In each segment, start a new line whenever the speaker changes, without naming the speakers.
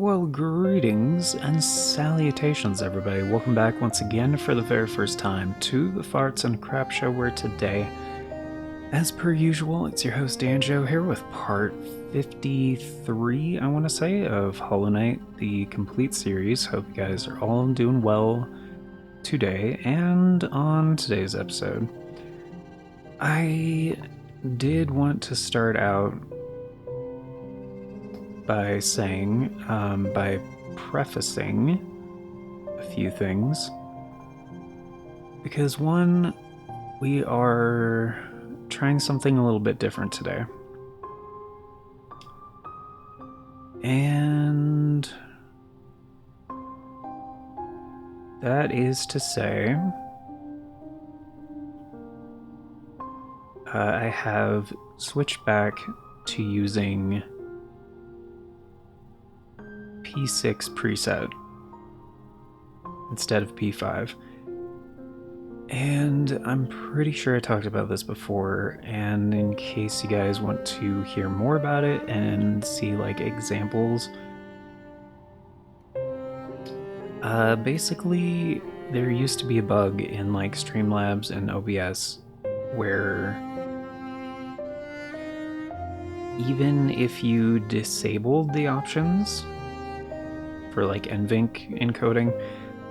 Well, greetings and salutations, everybody. Welcome back once again for the very first time to the Farts and Crap Show, where today, as per usual, it's your host Danjo here with part 53, I want to say, of Hollow Knight, the complete series. Hope you guys are all doing well today. And on today's episode, I did want to start out by saying, by prefacing a few things. Because one, we are trying something a little bit different today. And that is to say, I have switched back to using P6 preset instead of P5. And I'm pretty sure I talked about this before, and in case you guys want to hear more about it and see like examples, basically there used to be a bug in like Streamlabs and OBS where even if you disabled the options for like NVENC encoding,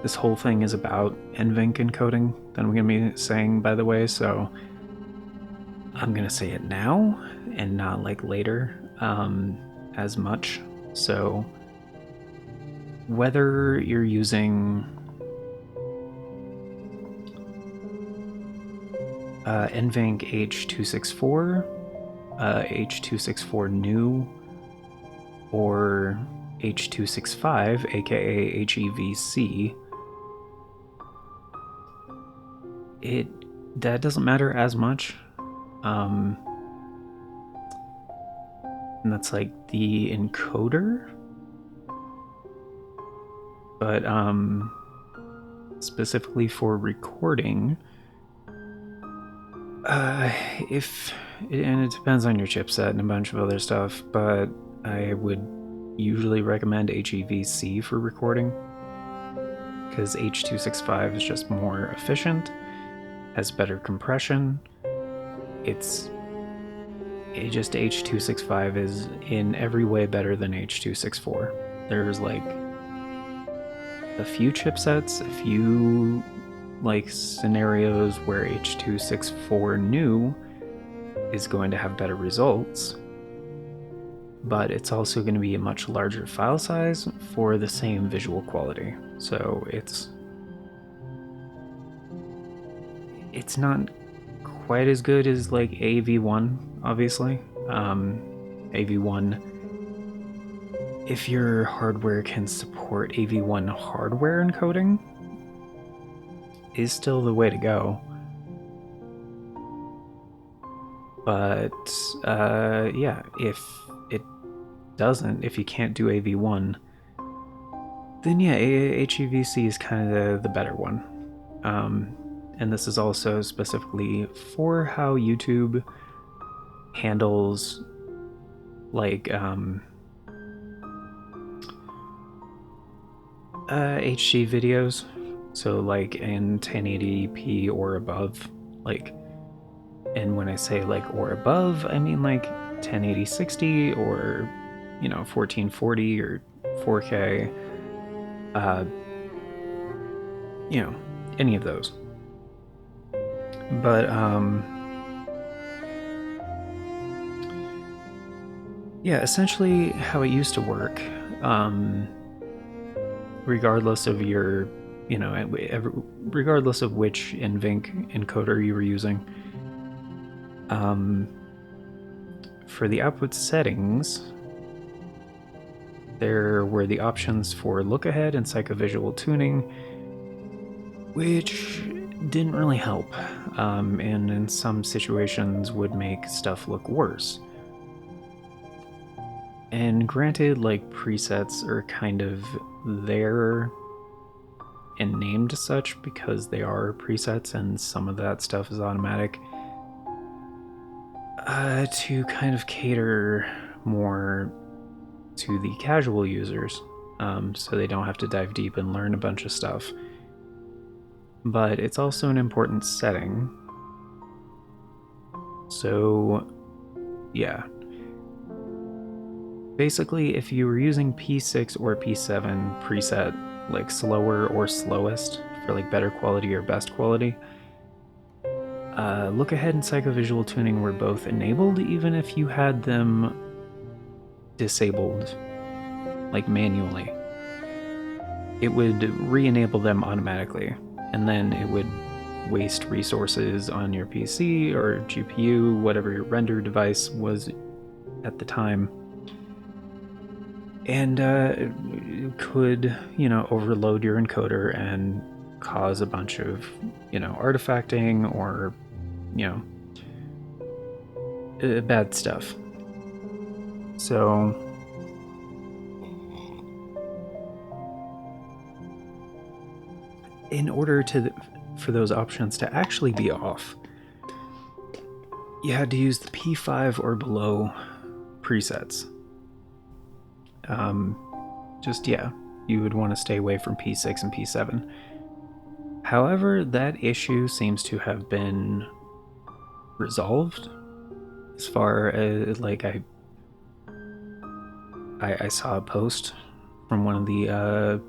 this whole thing is about NVENC encoding that I'm going to be saying, by the way, so I'm going to say it now and not like later as much. So whether you're using NVENC H264, H264 new, or H265, aka HEVC, that doesn't matter as much. And that's like the encoder. But specifically for recording, and it depends on your chipset and a bunch of other stuff, but I would usually recommend HEVC for recording because H265 is just more efficient, has better compression. H265 is in every way better than H264. There's like a few chipsets, a few like scenarios where H264 new is going to have better results, but it's also going to be a much larger file size for the same visual quality. So it's not quite as good as like AV1, obviously. AV1, if your hardware can support AV1 hardware encoding, is still the way to go. But yeah, if it doesn't, if you can't do AV1, then yeah, HEVC is kind of the better one. And this is also specifically for how YouTube handles like HD videos. So like in 1080p or above, like, and when I say like or above, I mean like 1080 60 or 1440 or 4K, any of those. But yeah, essentially how it used to work, regardless of your regardless of which NVENC encoder you were using, for the output settings, there were the options for look ahead and psychovisual tuning, which didn't really help, and in some situations would make stuff look worse. And granted, like, presets are kind of there and named such because they are presets and some of that stuff is automatic, to kind of cater more to the casual users. so they don't have to dive deep and learn a bunch of stuff. But it's also an important setting. So, yeah. Basically, if you were using P6 or P7 preset, like slower or slowest for like better quality or best quality, look ahead and psychovisual tuning were both enabled, even if you had them disabled, like manually. It would re-enable them automatically, and then it would waste resources on your PC or GPU, whatever your render device was at the time. And it could, overload your encoder and cause a bunch of, artifacting or, bad stuff. So in order for those options to actually be off, you had to use the P5 or below presets. You would want to stay away from P6 and P7. However, that issue seems to have been resolved. As far as I saw a post from one of the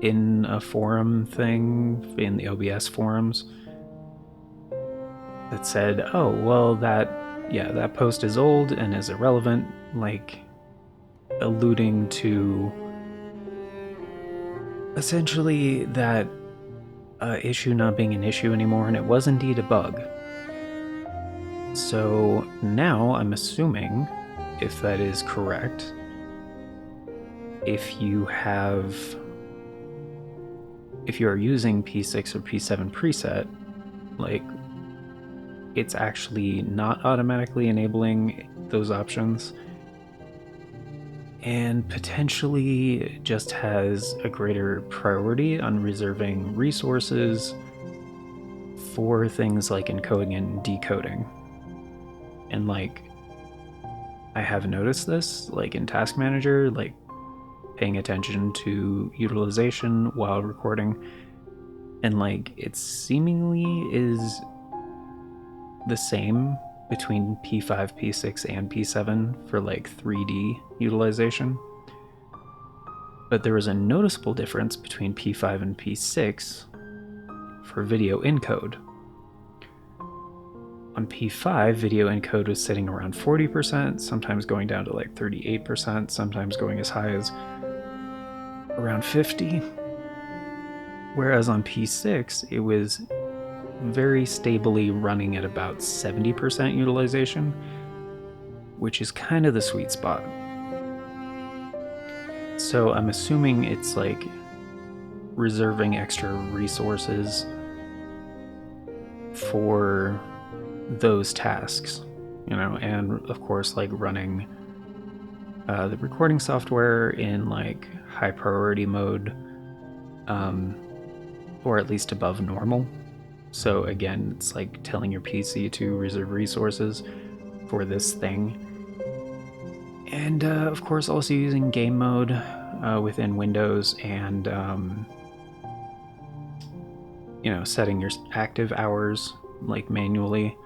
in a forum thing in the OBS forums that said, "Oh, well, that post is old and is irrelevant," alluding to essentially that issue not being an issue anymore, and it was indeed a bug. So now I'm assuming, if that is correct, if you are using P6 or P7 preset, it's actually not automatically enabling those options, and potentially just has a greater priority on reserving resources for things like encoding and decoding. And I have noticed this in Task Manager, paying attention to utilization while recording, and it seemingly is the same between P5, P6, and P7 for 3D utilization. But there was a noticeable difference between P5 and P6 for video encode. On P5, video encode was sitting around 40%, sometimes going down to 38%, sometimes going as high as around 50%. Whereas on P6, it was very stably running at about 70% utilization, which is kind of the sweet spot. So I'm assuming it's reserving extra resources for those tasks, and of course running the recording software in high priority mode, or at least above normal. So again, it's telling your PC to reserve resources for this thing. And of course also using game mode within Windows, and setting your active hours manually,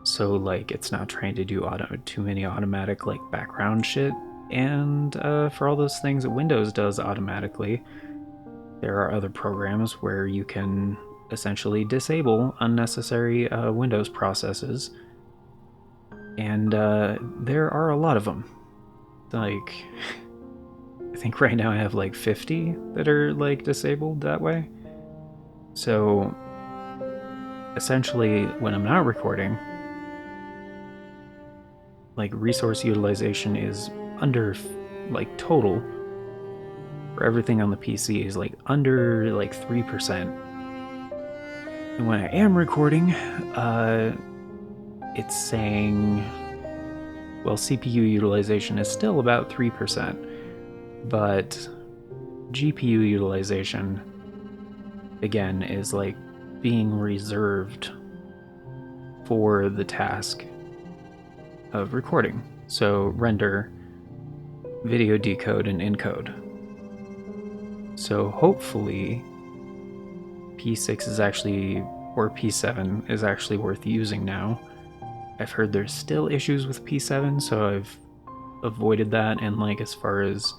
so it's not trying to do too many automatic background shit. And for all those things that Windows does automatically, there are other programs where you can essentially disable unnecessary Windows processes, and there are a lot of them. I think right now I have 50 that are disabled that way. So essentially, when I'm not recording, resource utilization is under total for everything on the PC is under 3%. And when I am recording, it's saying, well, CPU utilization is still about 3%, but GPU utilization, again, is being reserved for the task of recording. So render video decode and encode. So hopefully P6 is actually, or P7 is actually worth using now. I've heard there's still issues with P7, so I've avoided that. And like as far as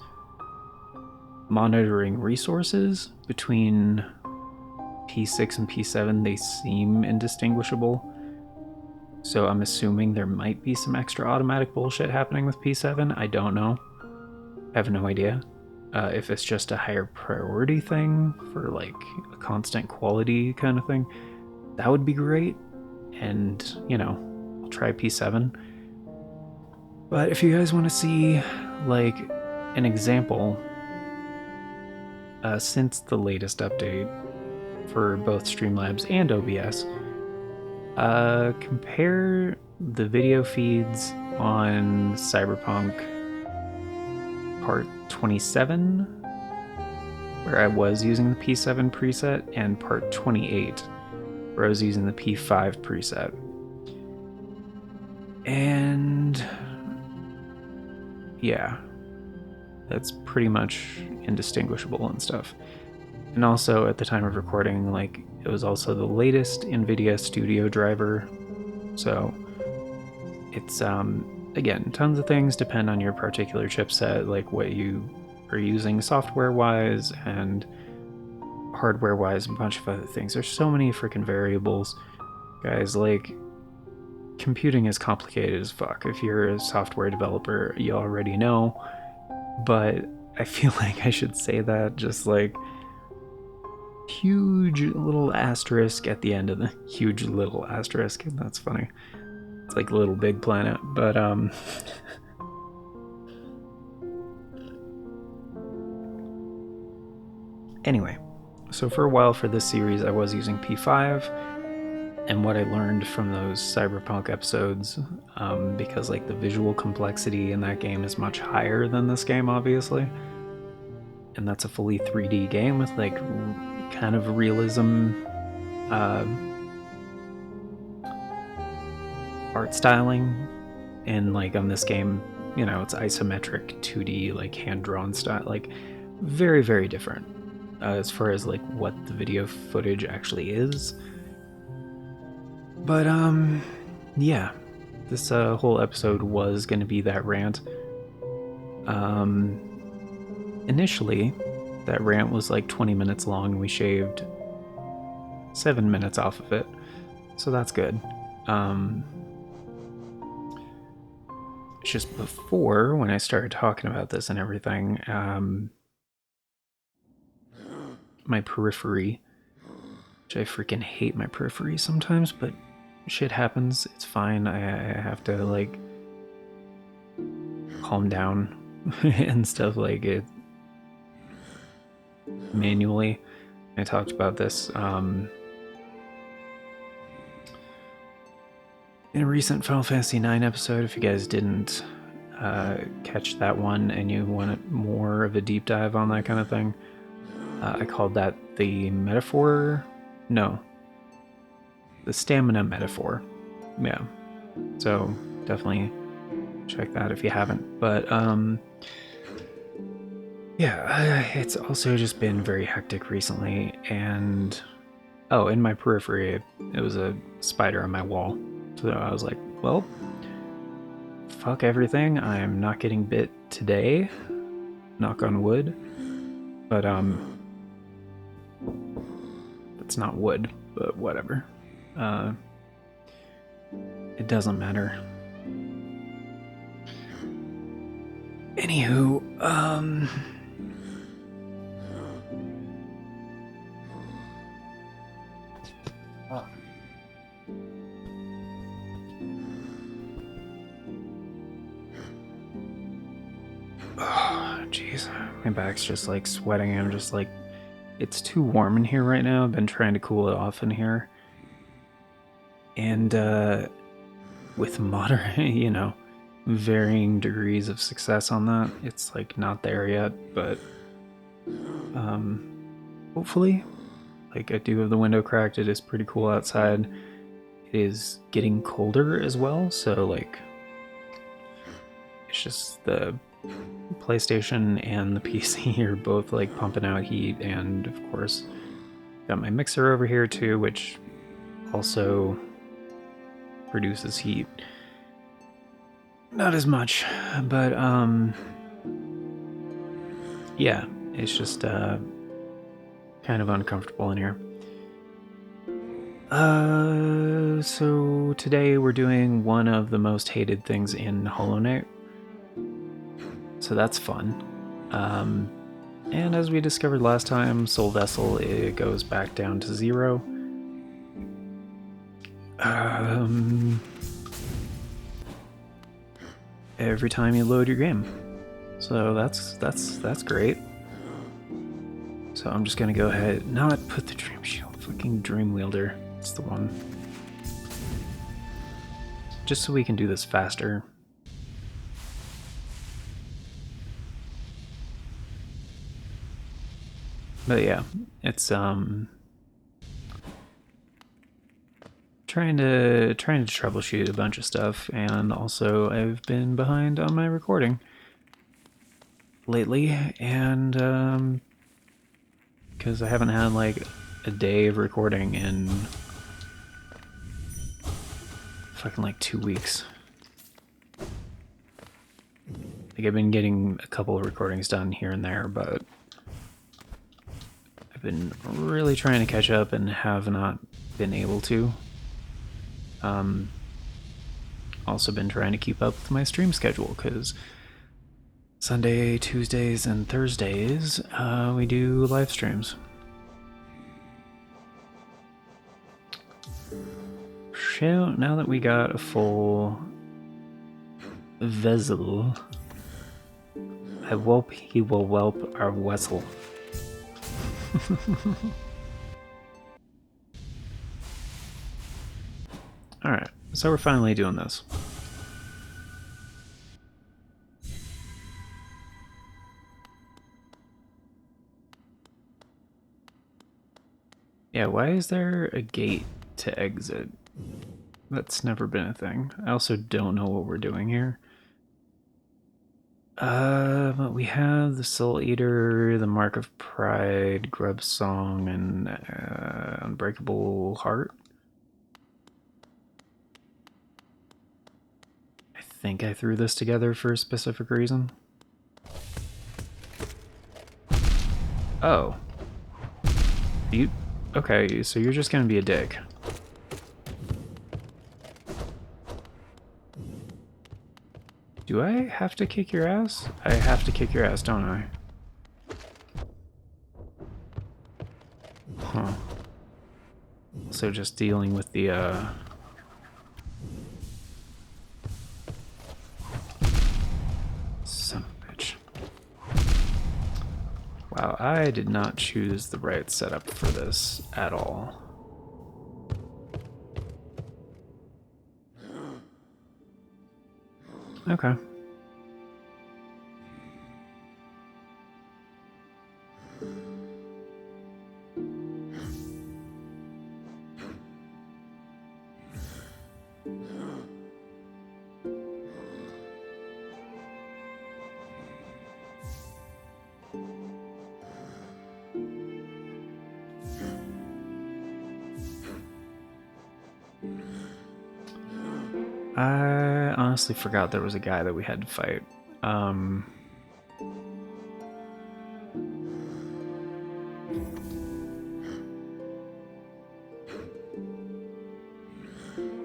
monitoring resources between P6 and P7, they seem indistinguishable. So I'm assuming there might be some extra automatic bullshit happening with P7. I don't know. I have no idea. If it's just a higher priority thing for like a constant quality kind of thing, that would be great. And, you know, I'll try P7. But if you guys want to see like an example, since the latest update for both Streamlabs and OBS, compare the video feeds on Cyberpunk Part 27, where I was using the P7 preset, and Part 28, where I was using the P5 preset. And yeah, that's pretty much indistinguishable and stuff. And also, at the time of recording, like, it was also the latest NVIDIA Studio driver, so it's, again, tons of things depend on your particular chipset, like what you are using software-wise and hardware-wise, and a bunch of other things. There's so many freaking variables, guys. Like, computing is complicated as fuck. If you're a software developer, you already know, but I feel like I should say that, just like, huge little asterisk at the end of the huge little asterisk. That's funny. It's like Little Big Planet, but anyway, so for a while for this series I was using P5, and what I learned from those Cyberpunk episodes, because like the visual complexity in that game is much higher than this game, obviously, and that's a fully 3D game with like kind of realism art styling, and like on this game, you know, it's isometric 2D, like hand-drawn style, like very, very different as far as like what the video footage actually is. But yeah, this whole episode was going to be that rant. Initially that rant was like 20 minutes long. We shaved 7 minutes off of it, so that's good. It's just before, when I started talking about this and everything, my periphery, which I freaking hate my periphery sometimes, but shit happens, it's fine. I have to like calm down and stuff, like it manually. I talked about this in a recent Final Fantasy IX episode. If you guys didn't catch that one and you want more of a deep dive on that kind of thing, I called that the metaphor. No, the stamina metaphor. Yeah, so definitely check that if you haven't. But yeah, it's also just been very hectic recently, and oh, in my periphery, it was a spider on my wall. So I was like, well, fuck everything. I'm not getting bit today. Knock on wood. But, it's not wood, but whatever. It doesn't matter. Anywho, jeez, my back's just like sweating. I'm just like, it's too warm in here right now. I've been trying to cool it off in here, and with moderate, you know, varying degrees of success on that. It's like not there yet, but hopefully. Like, I do have the window cracked. It is pretty cool outside. It is getting colder as well, so like it's just the PlayStation and the PC are both like pumping out heat, and of course got my mixer over here too, which also produces heat. Not as much, but yeah, it's just kind of uncomfortable in here. So today we're doing one of the most hated things in Hollow Knight. So that's fun. And as we discovered last time, Soul Vessel, it goes back down to 0. Every time you load your game. So that's great. So I'm just gonna go ahead, not put the Dream Shield, fucking Dream Wielder. It's the one. Just so we can do this faster. But yeah, it's trying to troubleshoot a bunch of stuff, and also I've been behind on my recording lately, and because I haven't had like a day of recording in fucking like 2 weeks. Like I've been getting a couple of recordings done here and there, but I've been really trying to catch up and have not been able to. Also been trying to keep up with my stream schedule, because Sunday, Tuesdays, and Thursdays we do live streams. So now that we got a full vessel, I whelp, he will whelp our vessel. Alright, so we're finally doing this. Yeah, why is there a gate to exit? That's never been a thing. I also don't know what we're doing here. But we have the Soul Eater, the Mark of Pride, Grub Song, and Unbreakable Heart. I think I threw this together for a specific reason. Oh. You... Okay, so you're just gonna be a dick. Do I have to kick your ass? I have to kick your ass, don't I? Huh. So just dealing with the, son of a bitch. Wow, I did not choose the right setup for this at all. Okay. I honestly forgot there was a guy that we had to fight.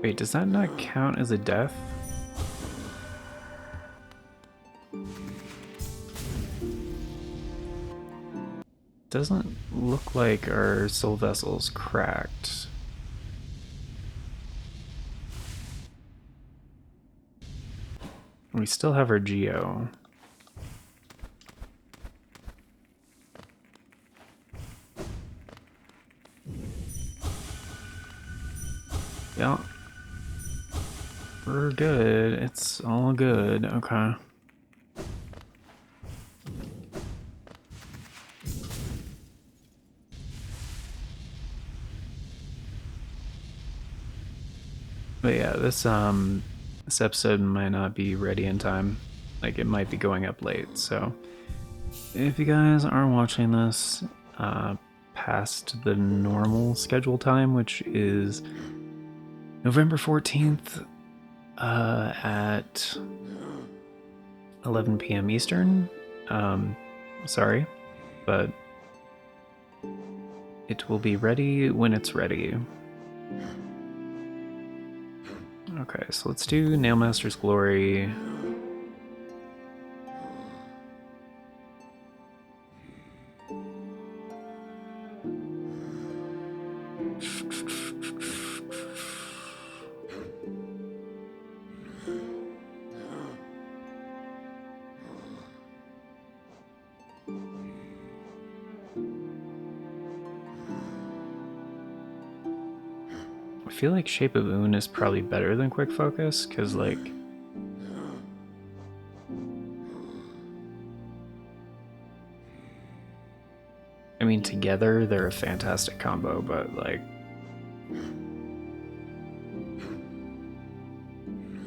Wait, does that not count as a death? Doesn't look like our soul vessel's cracked. We still have our geo. Yeah. We're good. It's all good. Okay. But yeah, this episode might not be ready in time. like it might be going up late. So if you guys are watching this past the normal schedule time, which is November 14th at 11 p.m. Eastern, sorry, but it will be ready when it's ready. Okay, so let's do Nailmaster's Glory. I feel like Shape of Un is probably better than Quick Focus, because, like, I mean, together they're a fantastic combo, but, like,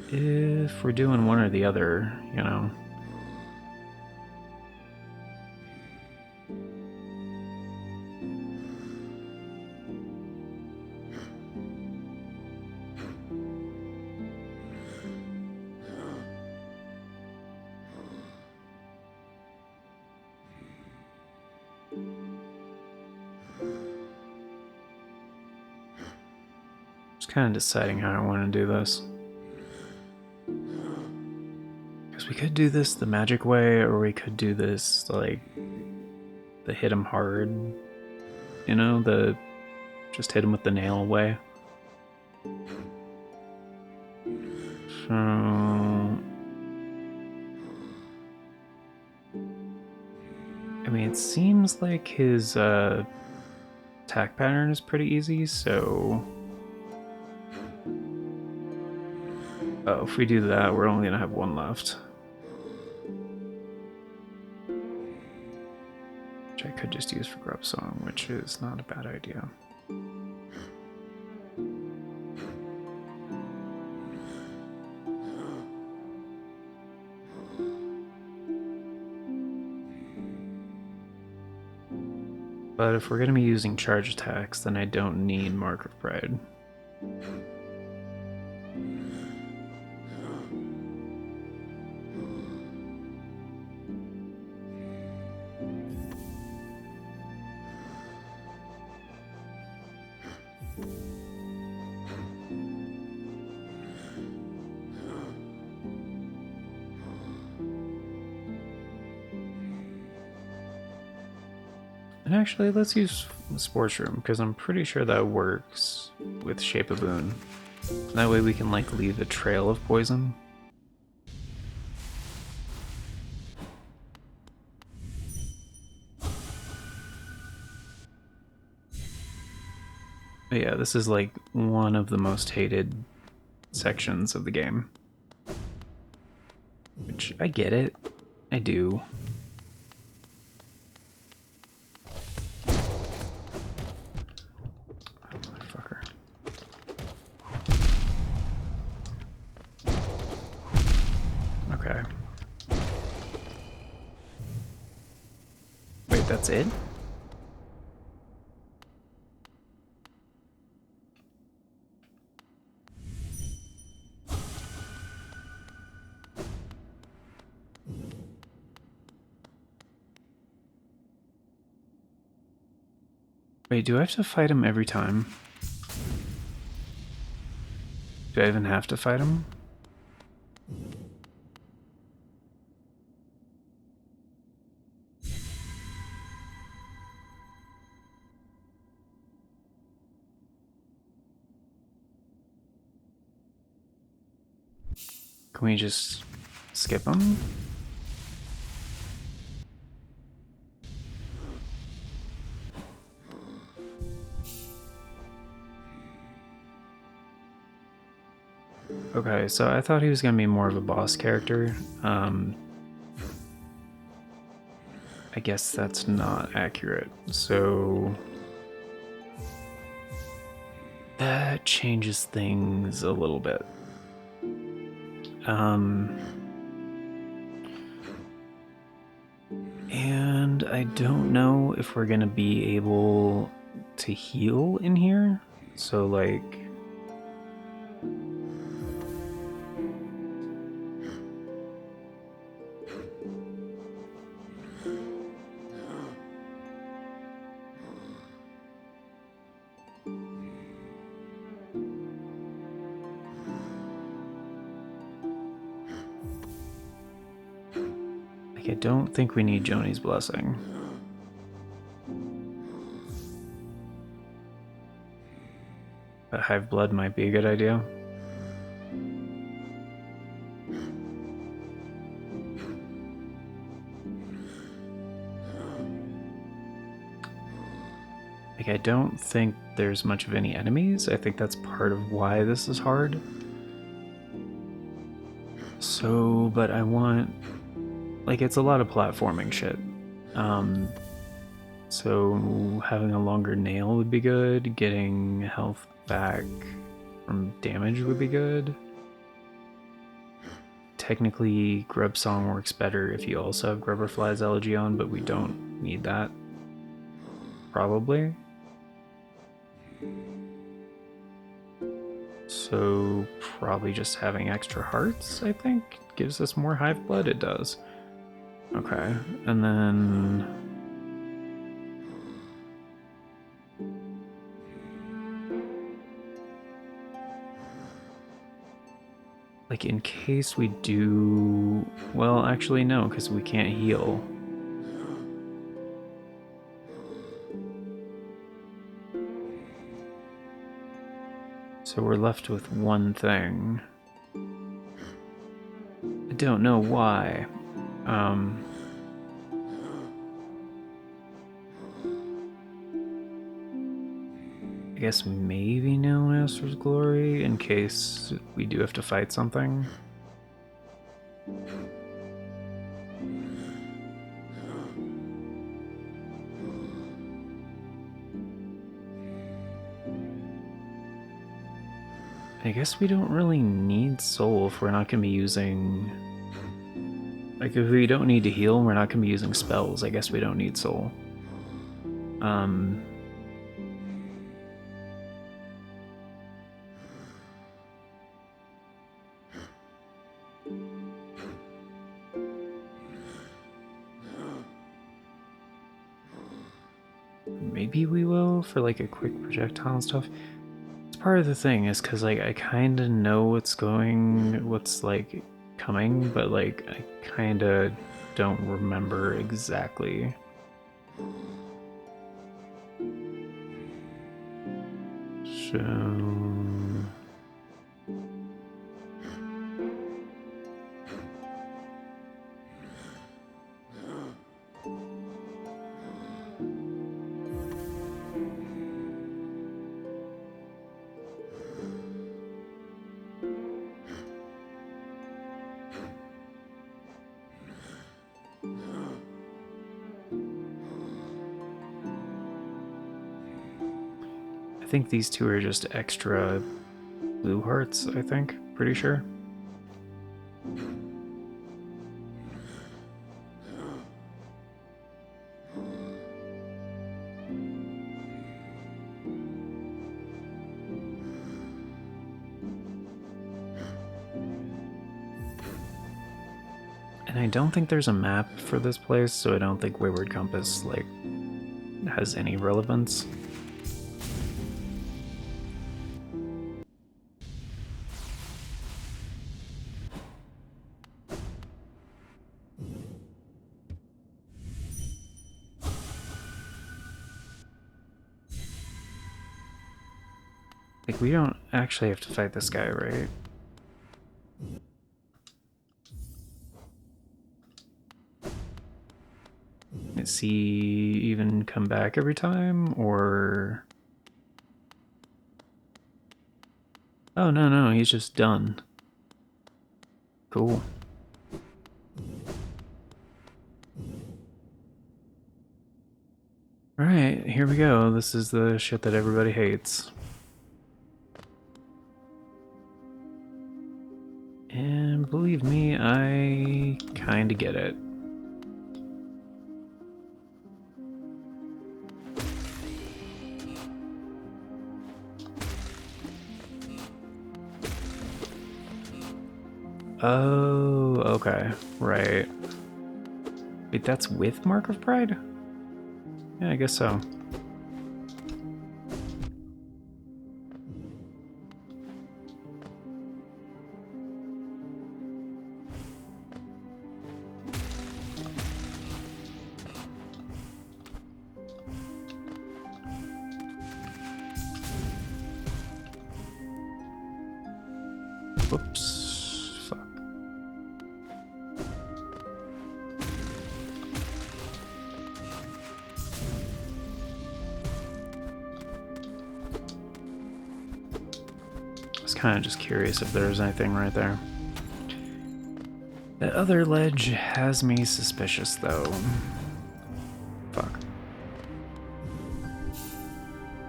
if we're doing one or the other, you know. Just kind of deciding how I want to do this. Because we could do this the magic way, or we could do this, like, the hit him hard, you know, the just hit him with the nail way. So, I mean, it seems like his attack pattern is pretty easy, so... Oh, if we do that, we're only gonna have one left. Which I could just use for Grub Song, which is not a bad idea. But if we're gonna be using charge attacks, then I don't need Mark of Pride. And actually, let's use Sports Room, because I'm pretty sure that works with Shape of Un. That way we can, like, leave a trail of poison. But yeah, this is, like, one of the most hated sections of the game. Which, I get it. I do. Okay. Wait, that's it? Wait, do I have to fight him every time? Do I even have to fight him? Can we just skip him? Okay, so I thought he was gonna be more of a boss character. I guess that's not accurate. So that changes things a little bit. And I don't know if we're gonna be able to heal in here. So, like... I don't think we need Joni's blessing. But Hive Blood might be a good idea. Like, I don't think there's much of any enemies. I think that's part of why this is hard. So, but I want... Like, it's a lot of platforming shit. So having a longer nail would be good. Getting health back from damage would be good. Technically, Grub Song works better if you also have Grubberfly's Elegy on, but we don't need that. Probably. So probably just having extra hearts, I think, gives us more Hive Blood. It does. Okay, and then... Like, in case we do... Well, actually, no, because we can't heal. So we're left with one thing. I don't know why. I guess maybe no Master's Glory in case we do have to fight something. I guess we don't really need Soul if we're not going to be using... Like, if we don't need to heal, we're not going to be using spells. I guess we don't need Soul. Maybe we will for, like, a quick projectile and stuff. It's part of the thing, is because, like, I kind of know what's, like, coming, but, like, I kind of don't remember exactly. So... I think these two are just extra blue hearts, I think. Pretty sure. And I don't think there's a map for this place, so I don't think Wayward Compass, like, has any relevance. Like, we don't actually have to fight this guy, right? Does he even come back every time, or... Oh, no, he's just done. Cool. Alright, here we go. This is the shit that everybody hates. And believe me, I kinda get it. Oh, okay. Right. Wait, that's with Mark of Pride? Yeah, I guess so. Whoops. Fuck. I was kind of just curious if there was anything right there. The other ledge has me suspicious, though. Fuck.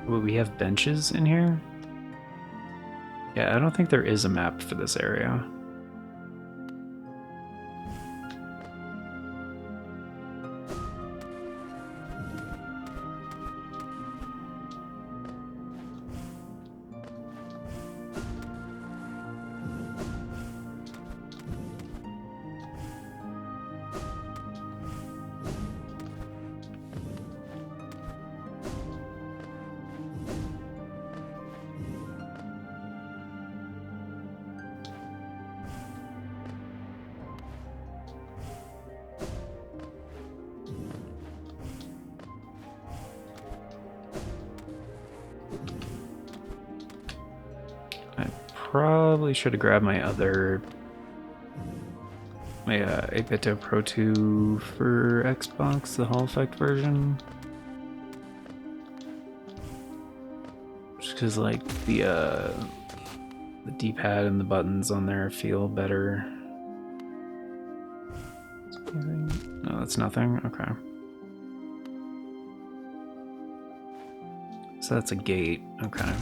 Will we have benches in here? Yeah, I don't think there is a map for this area. Probably should have grabbed my 8-bit Pro 2 for Xbox, the Hall Effect version. Just because, like, the D-pad and the buttons on there feel better. No, that's nothing? Okay. So that's a gate. Okay.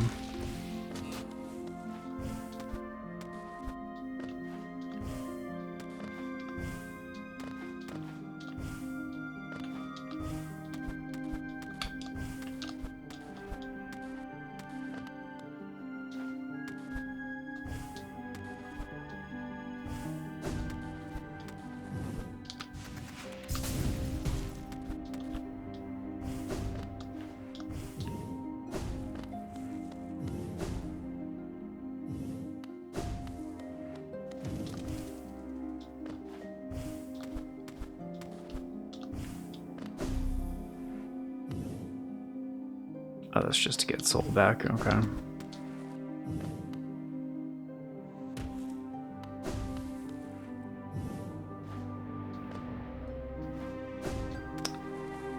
Oh, that's just to get soul back. Okay.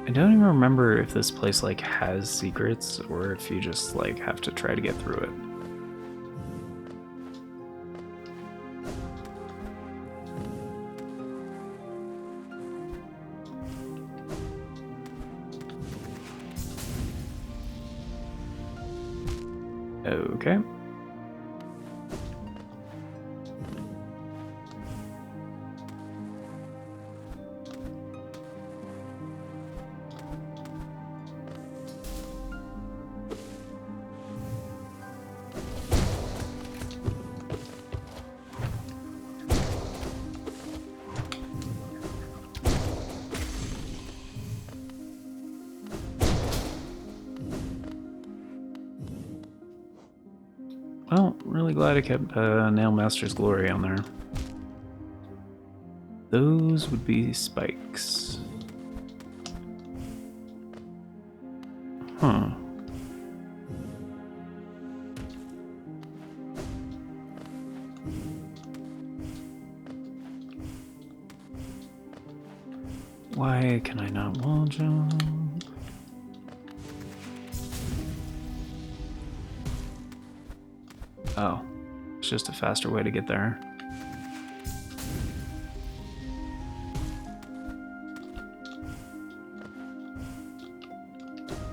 I don't even remember if this place, like, has secrets or if you just, like, have to try to get through it. Okay. Well, really glad I kept Nail Master's Glory on there. Those would be spikes. Huh. Why can I not wall jump? Oh, it's just a faster way to get there.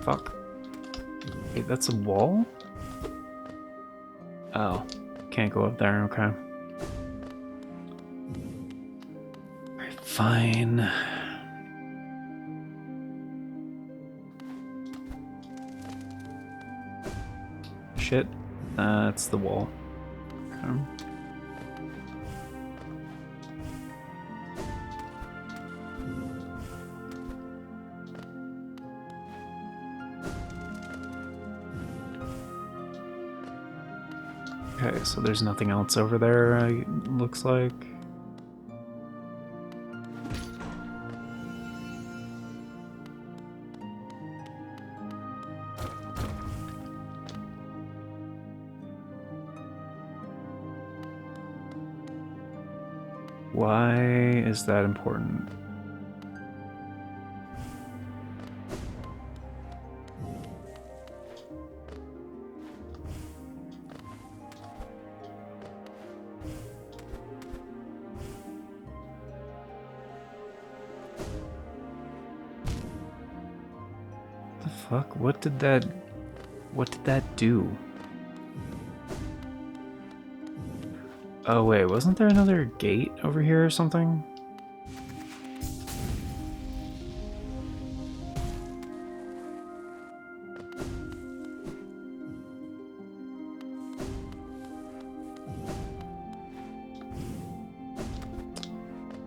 Fuck. Wait, that's a wall? Oh, can't go up there, okay. Alright, fine. Shit. That's the wall. Okay. Okay, so there's nothing else over there, looks like. Why is that important? The fuck? What did that do? Oh wait, wasn't there another gate over here or something?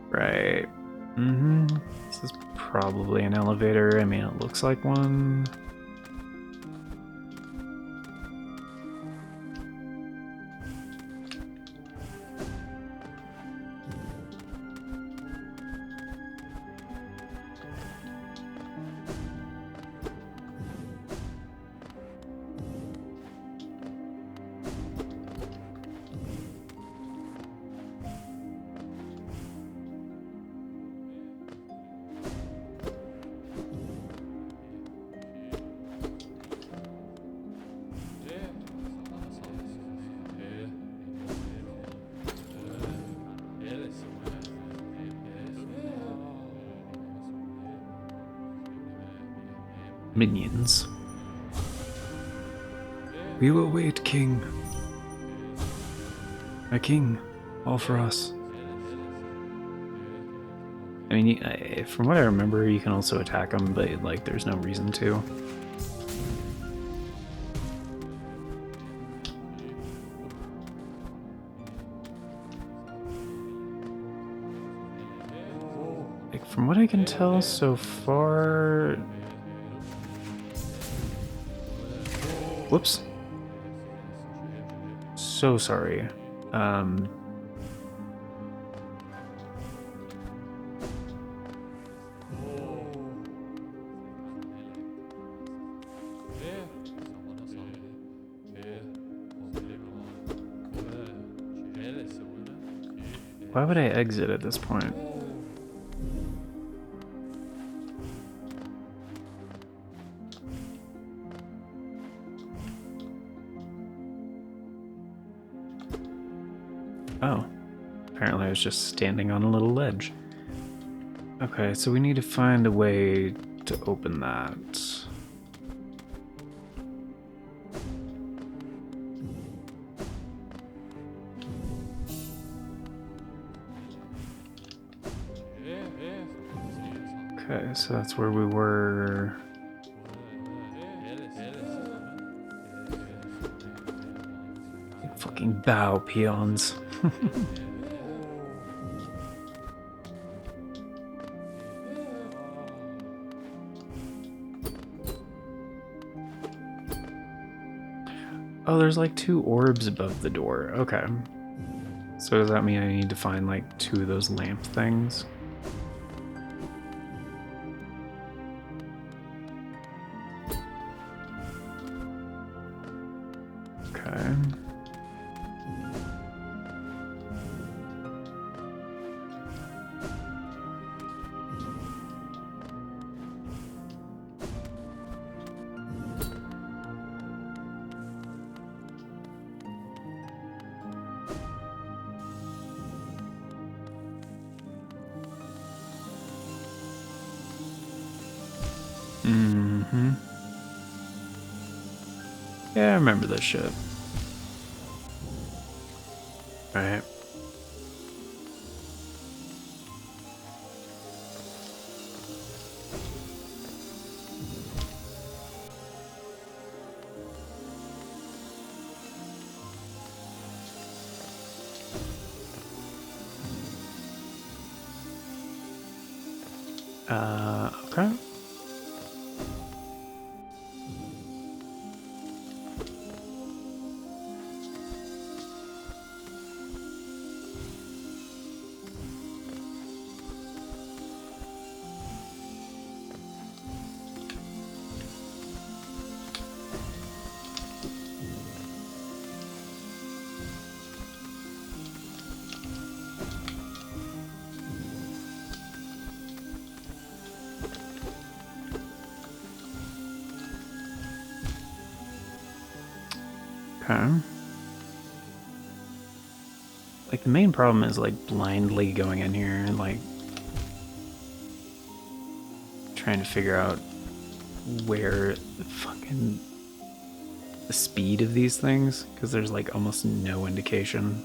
Right. This is probably an elevator. I mean, it looks like one. Minions. We will wait, King. My king, all for us. I mean, from what I remember, you can also attack them, but like, there's no reason to. Like, from what I can tell so far. Whoops. So sorry. Why would I exit at this point? Oh, apparently I was just standing on a little ledge. Okay, so we need to find a way to open that. Okay, so that's where we were. Fucking bow peons. Oh, there's like 2 orbs above the door. Okay. So does that mean I need to find like 2 of those lamp things? Okay. Yeah, I remember this shit. Alright. Okay. Okay. Like, the main problem is, like, blindly going in here and, like, trying to figure out where the speed of these things, because there's, like, almost no indication.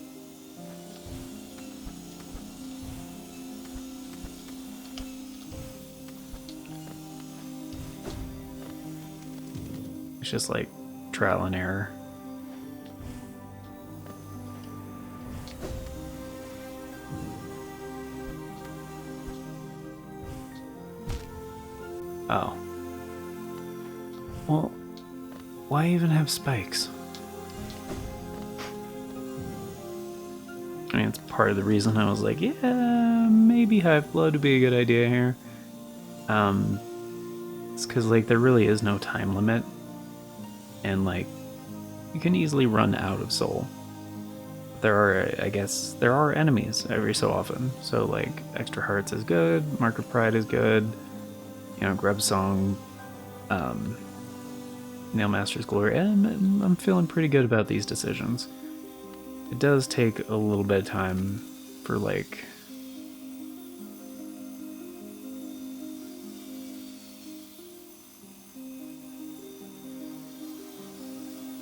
It's just, like, trial and error. Oh. Well, why even have spikes? I mean, it's part of the reason I was like, yeah, maybe Hive Blood would be a good idea here. It's because, like, there really is no time limit. And, like, you can easily run out of soul. I guess, there are enemies every so often. So, like, Extra Hearts is good, Mark of Pride is good, you know, Grub Song, Nailmaster's Glory, and I'm feeling pretty good about these decisions. It does take a little bit of time for, like,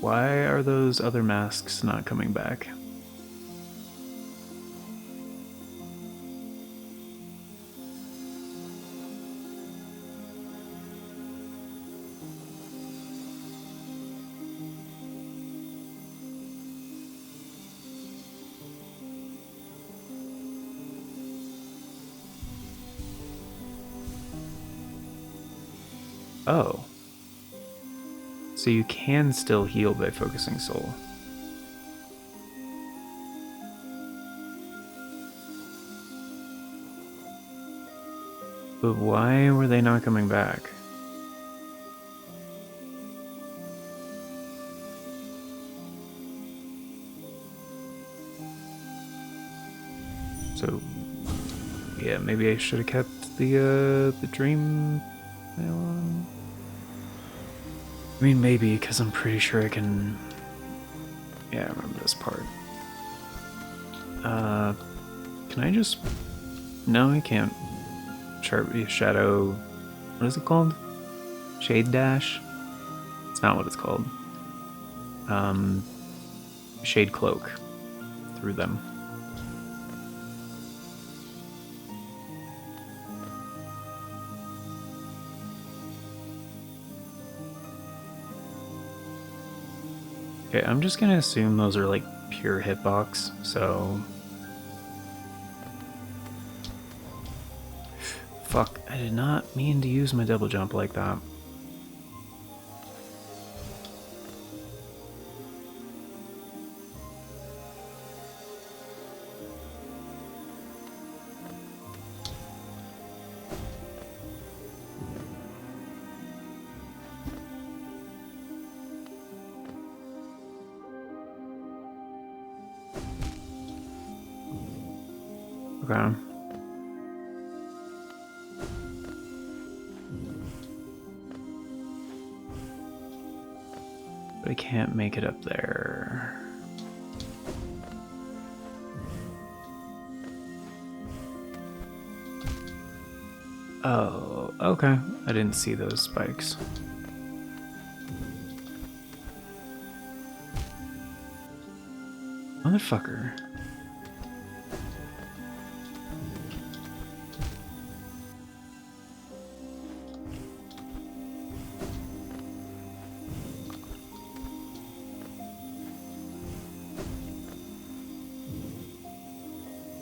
why are those other masks not coming back? Oh. So you can still heal by focusing soul. But why were they not coming back? So, yeah, maybe I should have kept the dream on. I mean, maybe, because I'm pretty sure I can... Yeah, I remember this part. Can I just... No, I can't. Shadow... What is it called? Shade Dash? It's not what it's called. Shade Cloak. Through them. Okay, I'm just gonna assume those are like pure hitbox, so... Fuck, I did not mean to use my double jump like that. Okay. But I can't make it up there. Oh, okay. I didn't see those spikes. Motherfucker.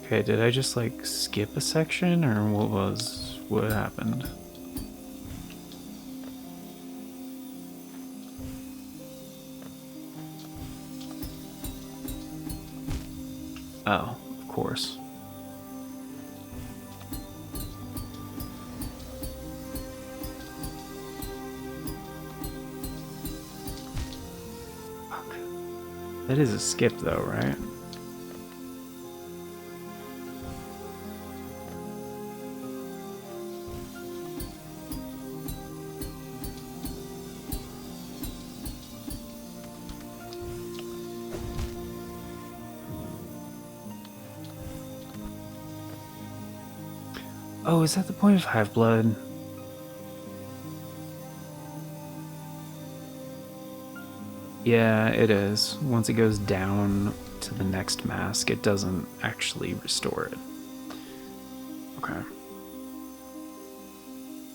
Okay, did I just like skip a section or what happened? Oh, of course. Fuck. That is a skip though, right? Oh, is that the point of Hive Blood? Yeah, it is. Once it goes down to the next mask, it doesn't actually restore it. Okay.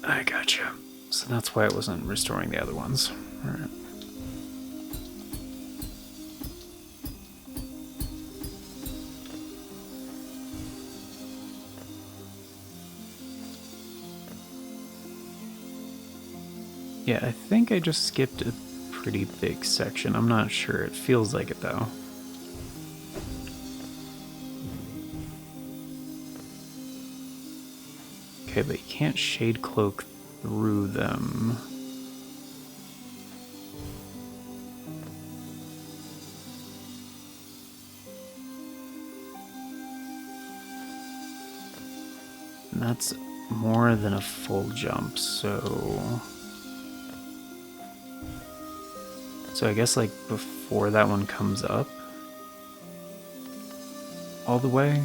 I gotcha. So that's why it wasn't restoring the other ones. Alright. Yeah, I think I just skipped a pretty big section. I'm not sure. It feels like it, though. Okay, but you can't shade cloak through them. And that's more than a full jump, so... So I guess, like, before that one comes up? All the way?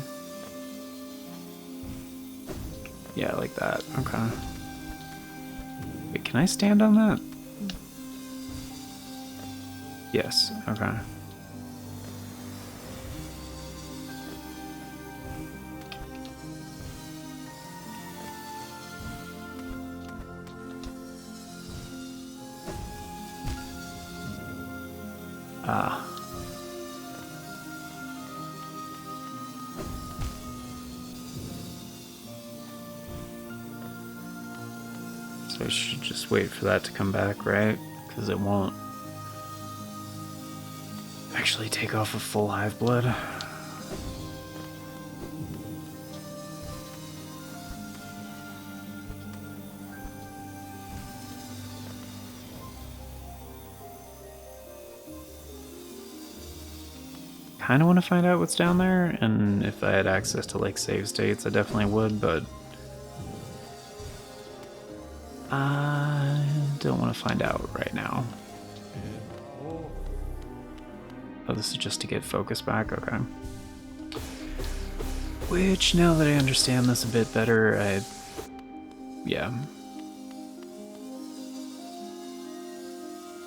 Yeah, like that. Okay. Wait, can I stand on that? Yes, okay. Ah. So I should just wait for that to come back, right? Because it won't actually take off a full Hive Blood. Kind of want to find out what's down there, and if I had access to like save states, I definitely would, but I don't want to find out right now. Oh, this is just to get focus back? Okay. Which, now that I understand this a bit better, yeah.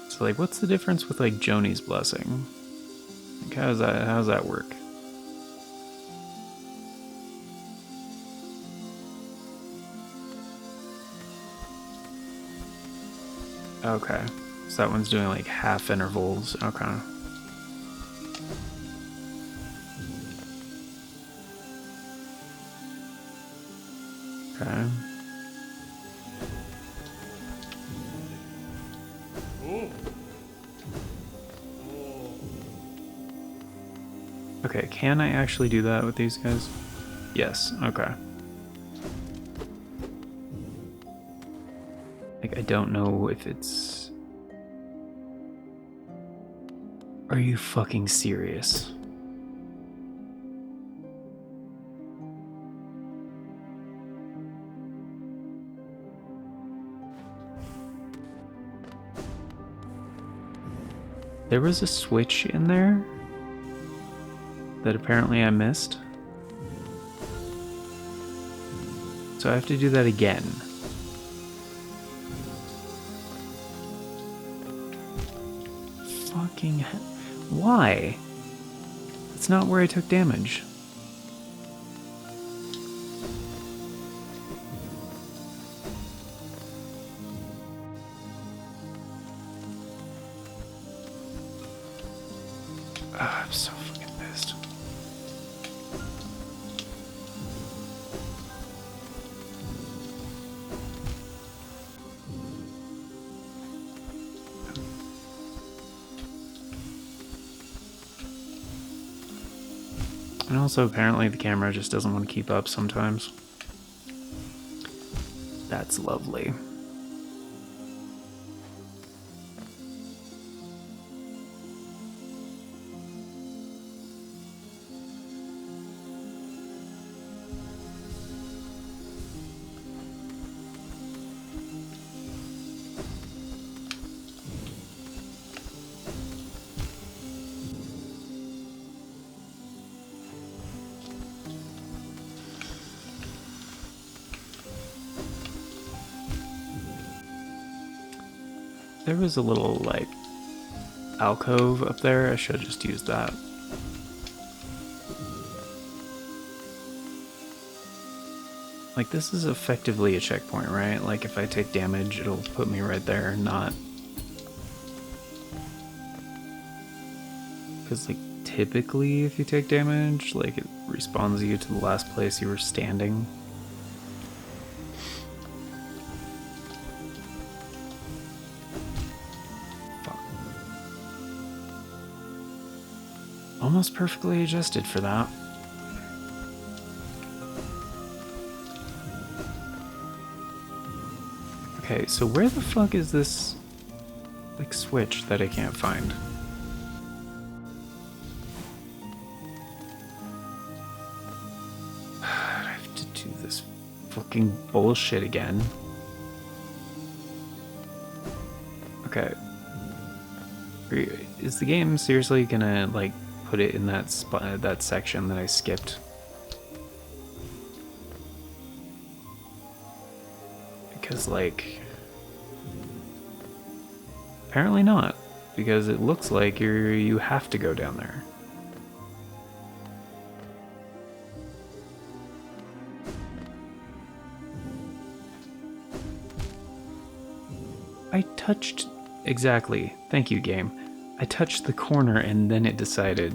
So, like, what's the difference with, like, Joni's Blessing? Like, how does that work? Okay. So that one's doing, like, half intervals. Okay. Okay. Okay, can I actually do that with these guys? Yes, okay. Like, I don't know if it's... Are you fucking serious? There was a switch in there that apparently I missed. So I have to do that again. Fucking hell. Why? That's not where I took damage. I'm so fucking pissed. And also, apparently, the camera just doesn't want to keep up sometimes. That's lovely. There was a little, like, alcove up there. I should have just used that. Like, this is effectively a checkpoint, right? Like, if I take damage, it'll put me right there, not... Because, like, typically if you take damage, like, it respawns you to the last place you were standing. Fuck. Almost perfectly adjusted for that. Okay, so where the fuck is this, like, switch that I can't find? I have to do this fucking bullshit again. Okay. Is the game seriously gonna, like, put it in that spot, that section that I skipped? Because, like... Apparently not, because it looks like you have to go down there. I touched... Exactly. Thank you, game. I touched the corner and then it decided...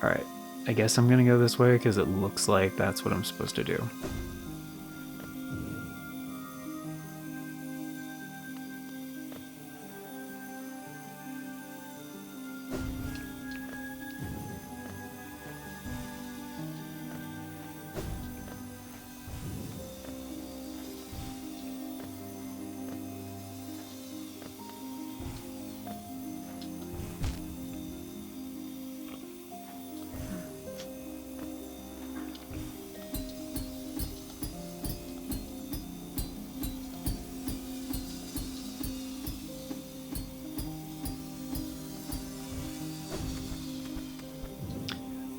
Alright, I guess I'm gonna go this way because it looks like that's what I'm supposed to do.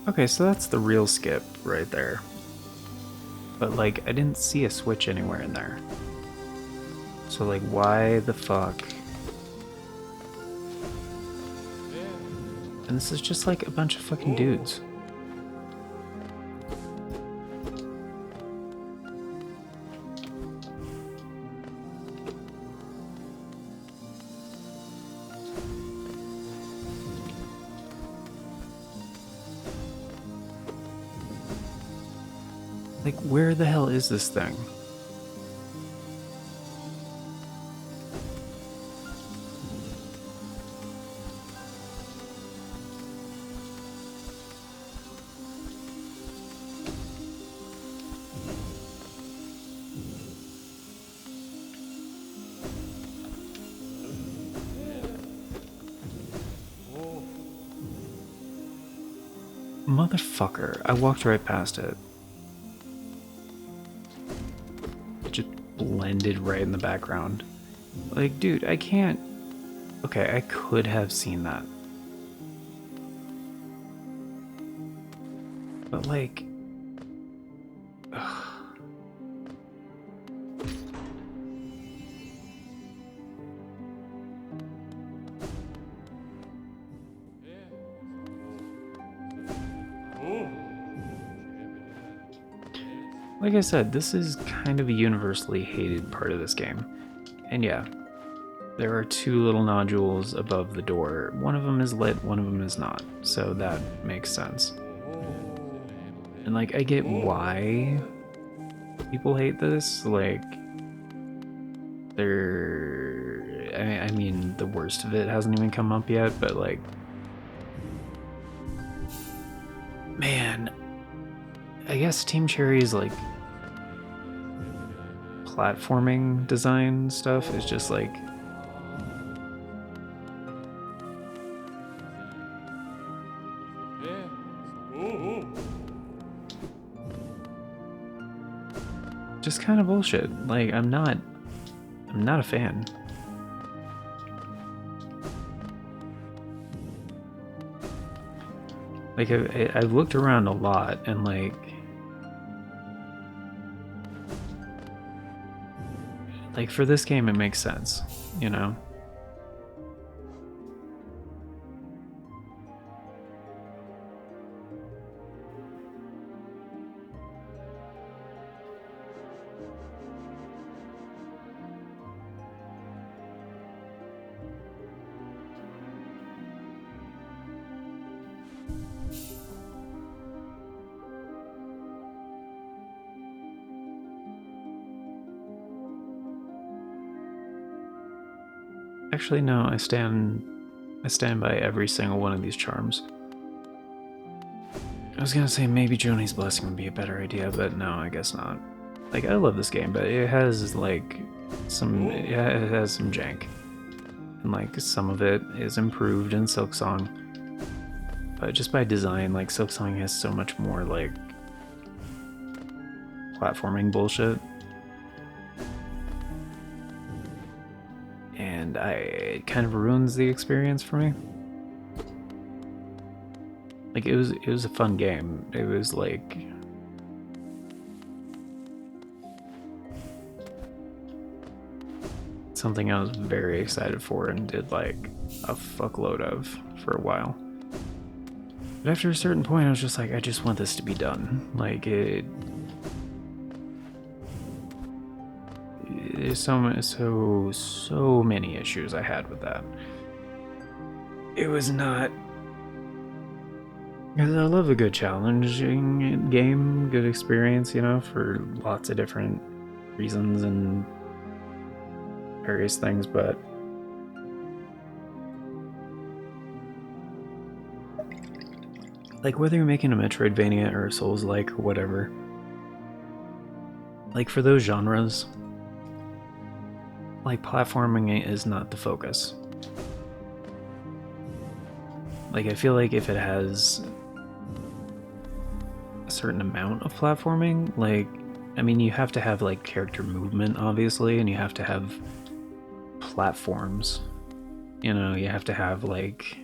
Okay, so that's the real skip right there. But, like, I didn't see a switch anywhere in there. So, like, why the fuck? And this is just, like, a bunch of fucking dudes. Like, where the hell is this thing? Motherfucker, I walked right past it. It just blended right in the background. Like, dude, I can't... Okay, I could have seen that. But, like... Ugh. Like I said, this is kind of a universally hated part of this game. And yeah, there are two little nodules above the door. One of them is lit, one of them is not. So that makes sense. And, like, I get why people hate this. Like, I mean, the worst of it hasn't even come up yet, but, like... Man, I guess Team Cherry's, like, platforming design stuff is just, like... just kind of bullshit. Like, I'm not a fan. Like, I've looked around a lot, and like for this game, it makes sense, you know? Actually, no, I stand by every single one of these charms. I was gonna say maybe Joni's Blessing would be a better idea, but no, I guess not. Like, I love this game, but it has like it has some jank, and like some of it is improved in Silksong. But just by design, like Silksong has so much more like platforming bullshit, and it kind of ruins the experience for me. Like, it was a fun game. It was like something I was very excited for and did like a fuckload of for a while. But after a certain point, I was just like, I just want this to be done. Like, there's so many issues I had with that. It was not, because I love a good challenging game, good experience, you know, for lots of different reasons and various things, but like, whether you're making a Metroidvania or a Souls-like or whatever, like for those genres, like platforming is not the focus. Like, I feel like if it has a certain amount of platforming, like, I mean, you have to have like character movement, obviously, and you have to have platforms, you know, you have to have like,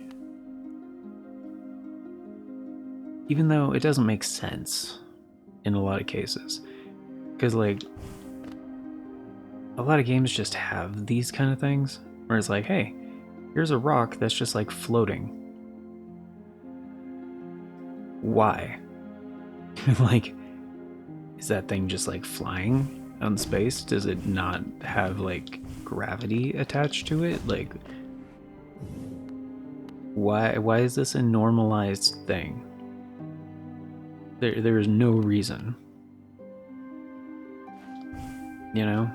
even though it doesn't make sense in a lot of cases, because like a lot of games just have these kind of things where it's like, hey, here's a rock that's just like floating. Why? Like, is that thing just like flying on space? Does it not have like gravity attached to it? Like, why is this a normalized thing? There is no reason. You know?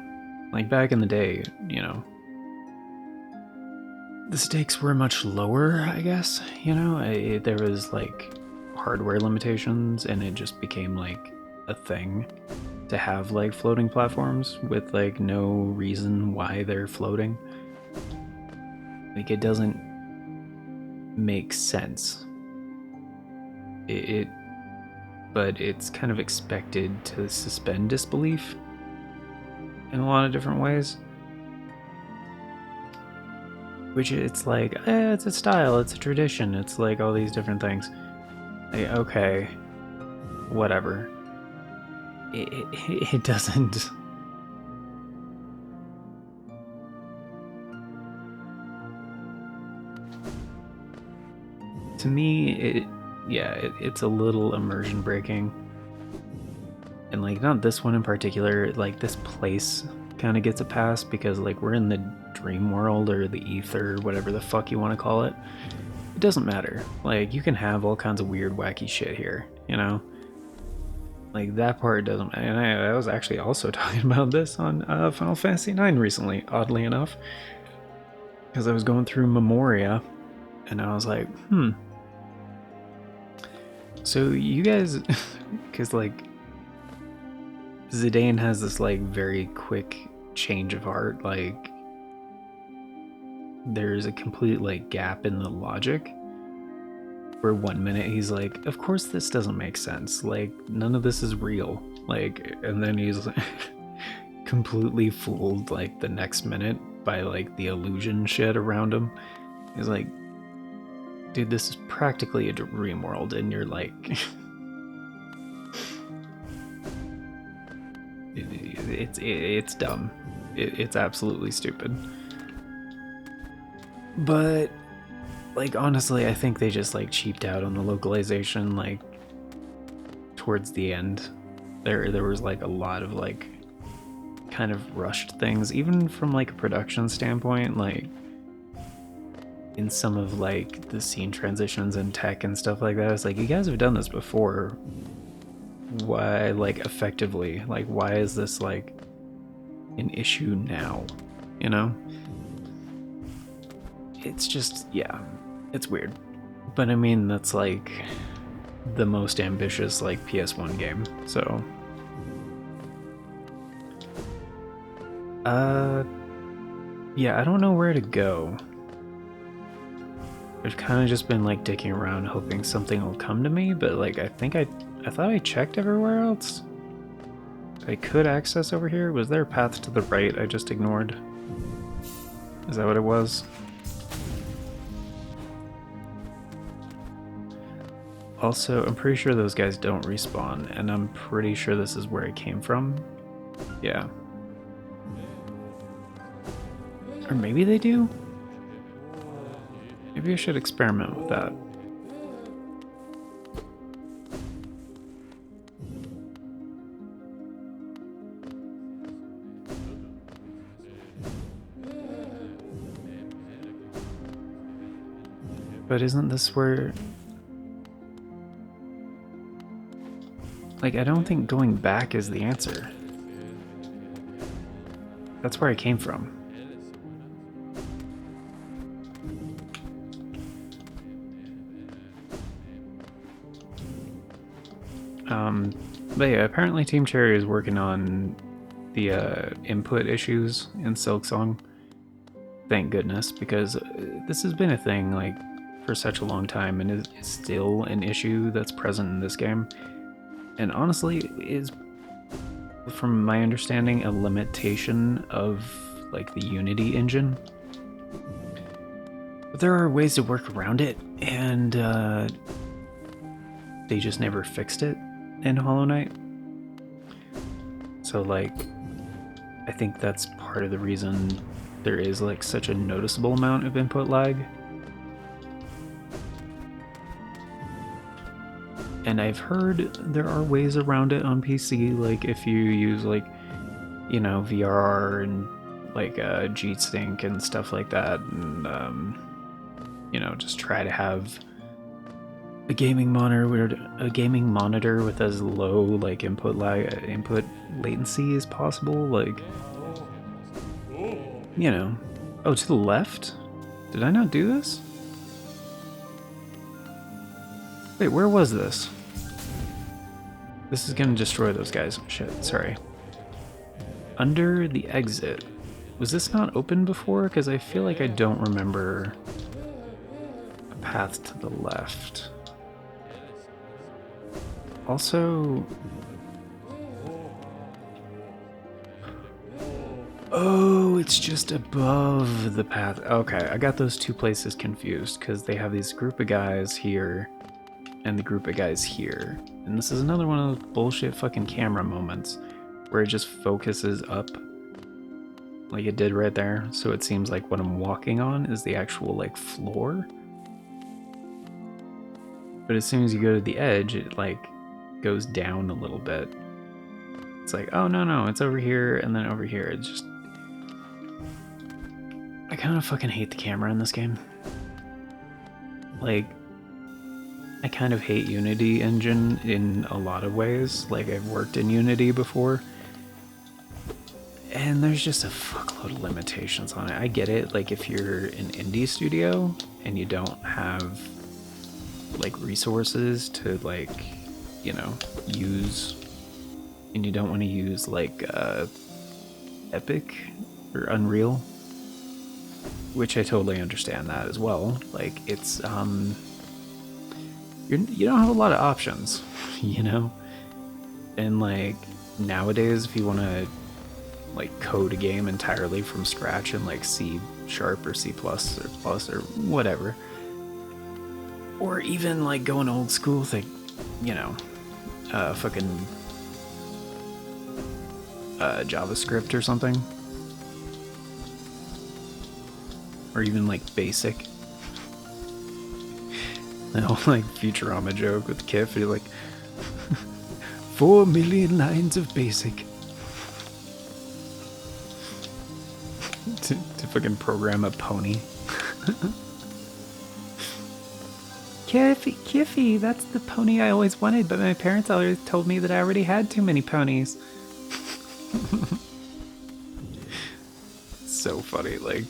Like, back in the day, you know, the stakes were much lower, I guess, you know? There was like hardware limitations, and it just became like a thing to have like floating platforms with like no reason why they're floating. Like, it doesn't make sense. But it's kind of expected to suspend disbelief in a lot of different ways. Which, it's like, it's a style, it's a tradition, it's like all these different things. Like, okay, whatever. It doesn't. To me, it's a little immersion breaking. And like, not this one in particular, like this place kind of gets a pass because like we're in the dream world or the ether, whatever the fuck you want to call it. It doesn't matter. Like, you can have all kinds of weird, wacky shit here, you know? Like, that part doesn't. And I was actually also talking about this on Final Fantasy IX recently, oddly enough, because I was going through Memoria, and I was like, so you guys, because like Zidane has this like very quick change of heart, like there's a complete like gap in the logic. For 1 minute he's like, of course this doesn't make sense, like none of this is real, like, and then he's like completely fooled like the next minute by like the illusion shit around him. He's like, dude, this is practically a dream world, and you're like... it's dumb. It's absolutely stupid. But, like, honestly, I think they just, like, cheaped out on the localization, like, towards the end. There was, like, a lot of, like, kind of rushed things, even from, like, a production standpoint, like, in some of, like, the scene transitions and tech and stuff like that. It's like, you guys have done this before. Why, like, effectively? Like, why is this, like, an issue now? You know? It's just, yeah, it's weird. But I mean, that's, like, the most ambitious, like, PS1 game, so... yeah, I don't know where to go. I've kind of just been, like, dicking around hoping something will come to me, but, like, I thought I checked everywhere else. I could access over here. Was there a path to the right I just ignored? Is that what it was? Also, I'm pretty sure those guys don't respawn, and I'm pretty sure this is where it came from. Yeah. Or maybe they do? Maybe I should experiment with that. But isn't this where... Like, I don't think going back is the answer. That's where I came from. But yeah, apparently Team Cherry is working on the input issues in Silksong. Thank goodness, because this has been a thing, like, for such a long time, and is still an issue that's present in this game. And honestly, is, from my understanding, a limitation of, like, the Unity engine. But there are ways to work around it, and they just never fixed it in Hollow Knight. So, like, I think that's part of the reason there is, like, such a noticeable amount of input lag. And I've heard there are ways around it on PC, like if you use, like, you know, VRR and, like, G-Sync and stuff like that, and, you know, just try to have a gaming monitor with as low, like, input latency as possible, like, you know. Oh, to the left? Did I not do this? Wait, where was this? This is gonna destroy those guys. Shit, sorry. Under the exit. Was this not open before? Because I feel like I don't remember a path to the left. Also... Oh, it's just above the path. Okay, I got those two places confused because they have these group of guys here and the group of guys here. And this is another one of those bullshit fucking camera moments where it just focuses up like it did right there. So it seems like what I'm walking on is the actual, like, floor. But as soon as you go to the edge, it, like, goes down a little bit. It's like, oh, no, it's over here and then over here. It's just... I kind of fucking hate the camera in this game. Like, I kind of hate Unity engine in a lot of ways. Like, I've worked in Unity before, and there's just a fuckload of limitations on it. I get it, like, if you're an indie studio and you don't have, like, resources to, like, you know, use, and you don't want to use, like, Epic or Unreal, which I totally understand that as well. Like, it's, you don't have a lot of options, you know? And, like, nowadays, if you want to, like, code a game entirely from scratch in, like, C# or C++ or plus or whatever, Or even like going old school, think, you know, fucking JavaScript or something. Or even like basic. The whole like Futurama joke with Kif, you're like 4 million lines of basic to fucking program a pony. Kiffy, that's the pony I always wanted, but my parents always told me that I already had too many ponies. So funny, like,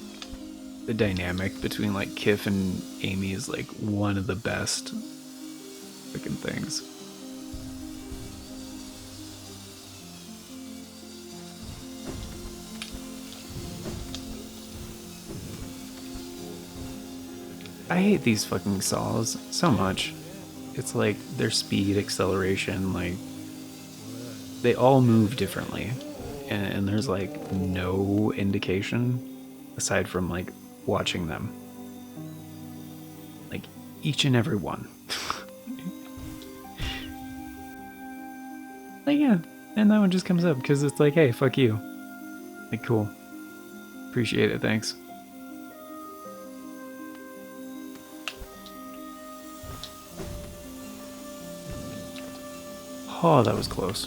the dynamic between, like, Kif and Amy is, like, one of the best freaking things. I hate these fucking saws so much. It's like their speed, acceleration, like they all move differently. And there's like no indication aside from like watching them. Like each and every one. Like yeah, and that one just comes up because it's like, hey, fuck you. Like cool. Appreciate it, thanks. Oh, that was close.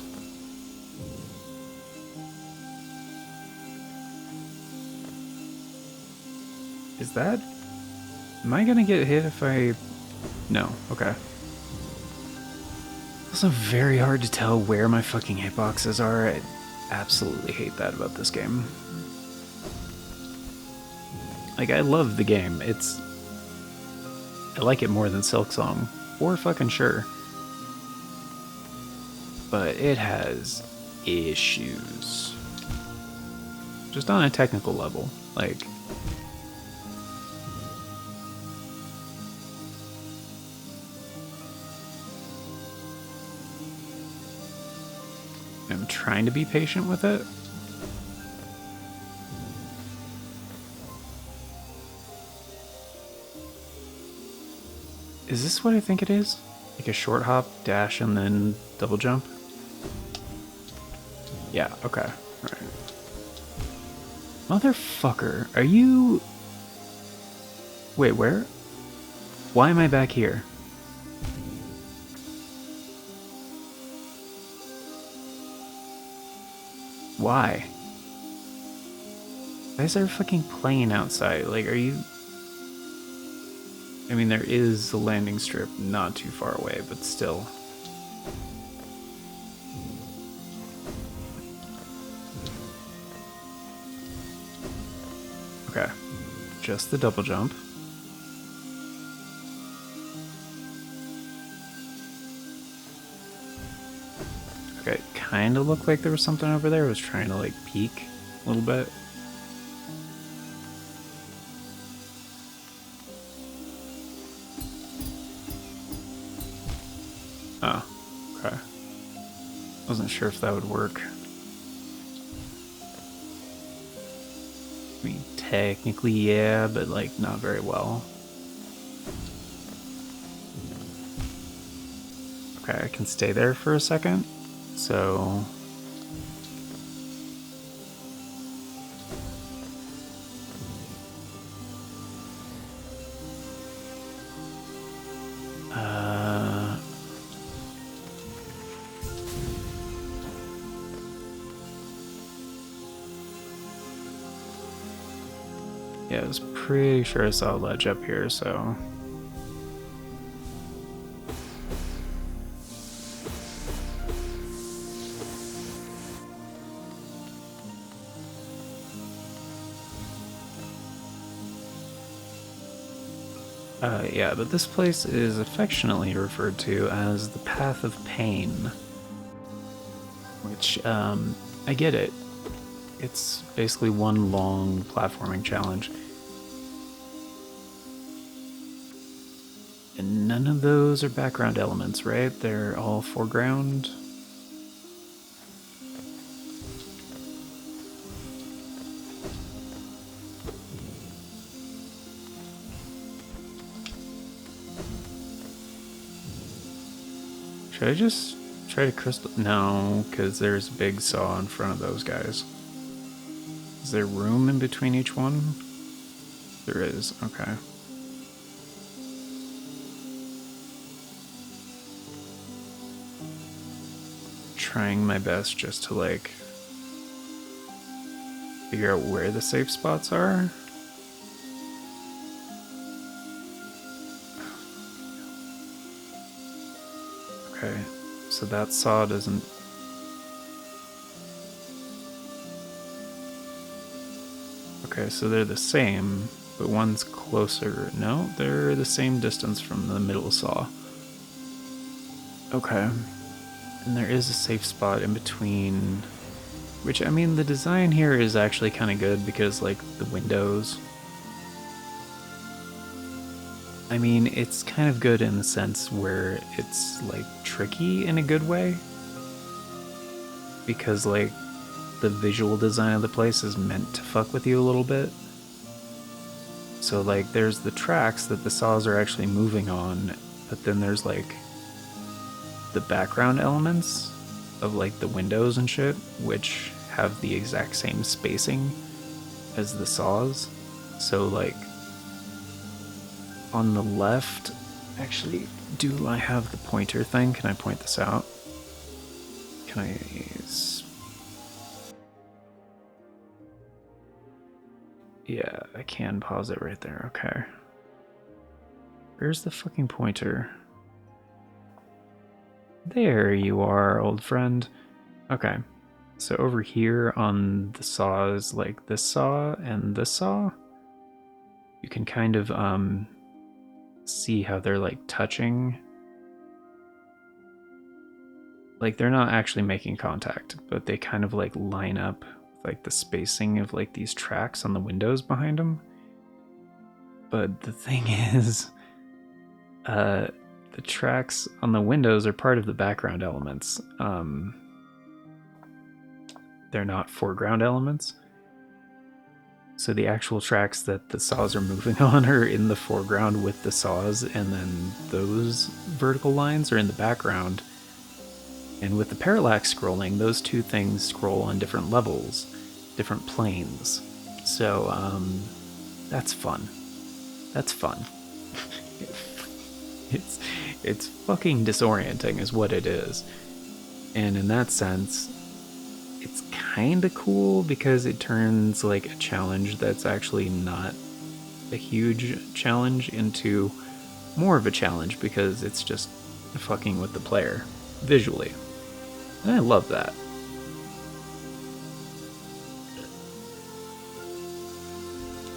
Is that... Am I gonna get hit if I... No, okay. Also very hard to tell where my fucking hitboxes are. I absolutely hate that about this game. Like, I love the game. I like it more than Silksong. For fucking sure. But it has issues. Just on a technical level. Like... I'm trying to be patient with it. Is this what I think it is? Like a short hop, dash, and then double jump? Yeah, okay. Alright. Motherfucker, are you... Wait, where? Why am I back here? Why? Why is there a fucking plane outside? Like, are you... I mean, there is a landing strip not too far away, but still. Okay. Just the double jump. Okay, it kind of looked like there was something over there. I was trying to, like, peek a little bit. Oh, okay. Wasn't sure if that would work. I mean, technically, yeah, but, like, not very well. Okay, I can stay there for a second. So... Yeah, I was pretty sure I saw a ledge up here, so... yeah, but this place is affectionately referred to as the Path of Pain. Which, I get it. It's basically one long platforming challenge. And none of those are background elements, right? They're all foreground. Should I just try to crystal? No, because there's a big saw in front of those guys. Is there room in between each one? There is, okay. Trying my best just to like figure out where the safe spots are. Okay, so that saw doesn't... Okay, so they're the same, but one's closer. No, they're the same distance from the middle saw. Okay. And there is a safe spot in between, which, I mean, the design here is actually kind of good because, like, the windows, I mean, it's kind of good in the sense where it's, like, tricky in a good way, because, like, the visual design of the place is meant to fuck with you a little bit. So, like, there's the tracks that the saws are actually moving on, but then there's, like, the background elements of like the windows and shit, which have the exact same spacing as the saws. So like on the left, actually, do I have the pointer thing? Can I point this out? Can I use... Yeah, I can pause it right there. Okay. Where's the fucking pointer? There you are, old friend. Okay, so over here on the saws, like this saw and this saw, you can kind of see how they're like touching. Like they're not actually making contact, but they kind of like line up with like the spacing of like these tracks on the windows behind them. But the thing is, the tracks on the windows are part of the background elements. They're not foreground elements. So the actual tracks that the saws are moving on are in the foreground with the saws, and then those vertical lines are in the background. And with the parallax scrolling, those two things scroll on different levels, different planes. So, that's fun. That's fun. It's fucking disorienting is what it is. And in that sense, it's kind of cool because it turns like a challenge that's actually not a huge challenge into more of a challenge because it's just fucking with the player visually. And I love that.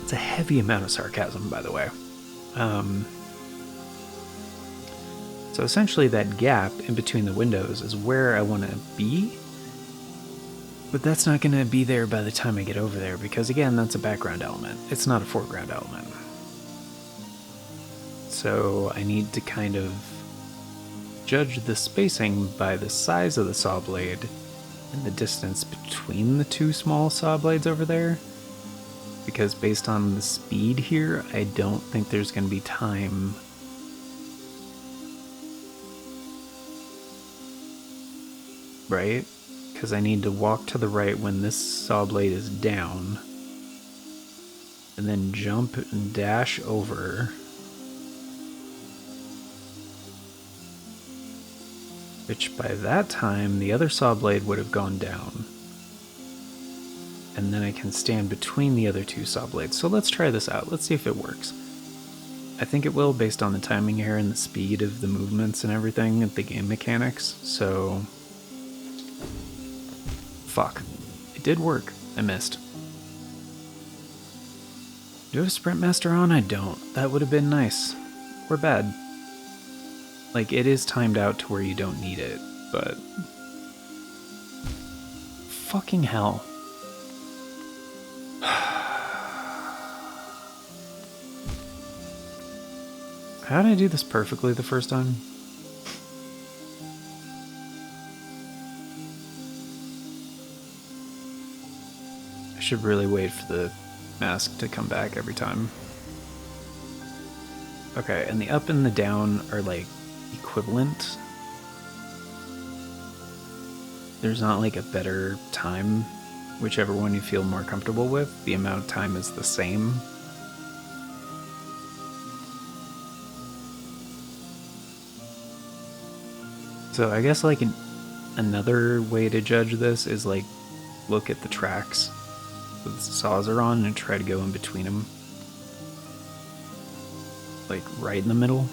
It's a heavy amount of sarcasm, by the way. So essentially that gap in between the windows is where I want to be, but that's not going to be there by the time I get over there because, again, that's a background element. It's not a foreground element. So I need to kind of judge the spacing by the size of the saw blade and the distance between the two small saw blades over there, because based on the speed here, I don't think there's going to be time right? Because I need to walk to the right when this saw blade is down, and then jump and dash over, which by that time the other saw blade would have gone down, and then I can stand between the other two saw blades. So let's try this out. Let's see if it works. I think it will based on the timing here and the speed of the movements and everything at the game mechanics. So fuck. It did work. I missed. Do I have Sprint Master on? I don't. That would have been nice. Or bad. Like, it is timed out to where you don't need it, but... Fucking hell. How did I do this perfectly the first time? Should really wait for the mask to come back every time. Okay, and the up and the down are like equivalent. there's not like a better time, whichever one you feel more comfortable with. The amount of time is the same. So I guess like another way to judge this is like look at the tracks that the saws are on and try to go in between them. Like right in the middle.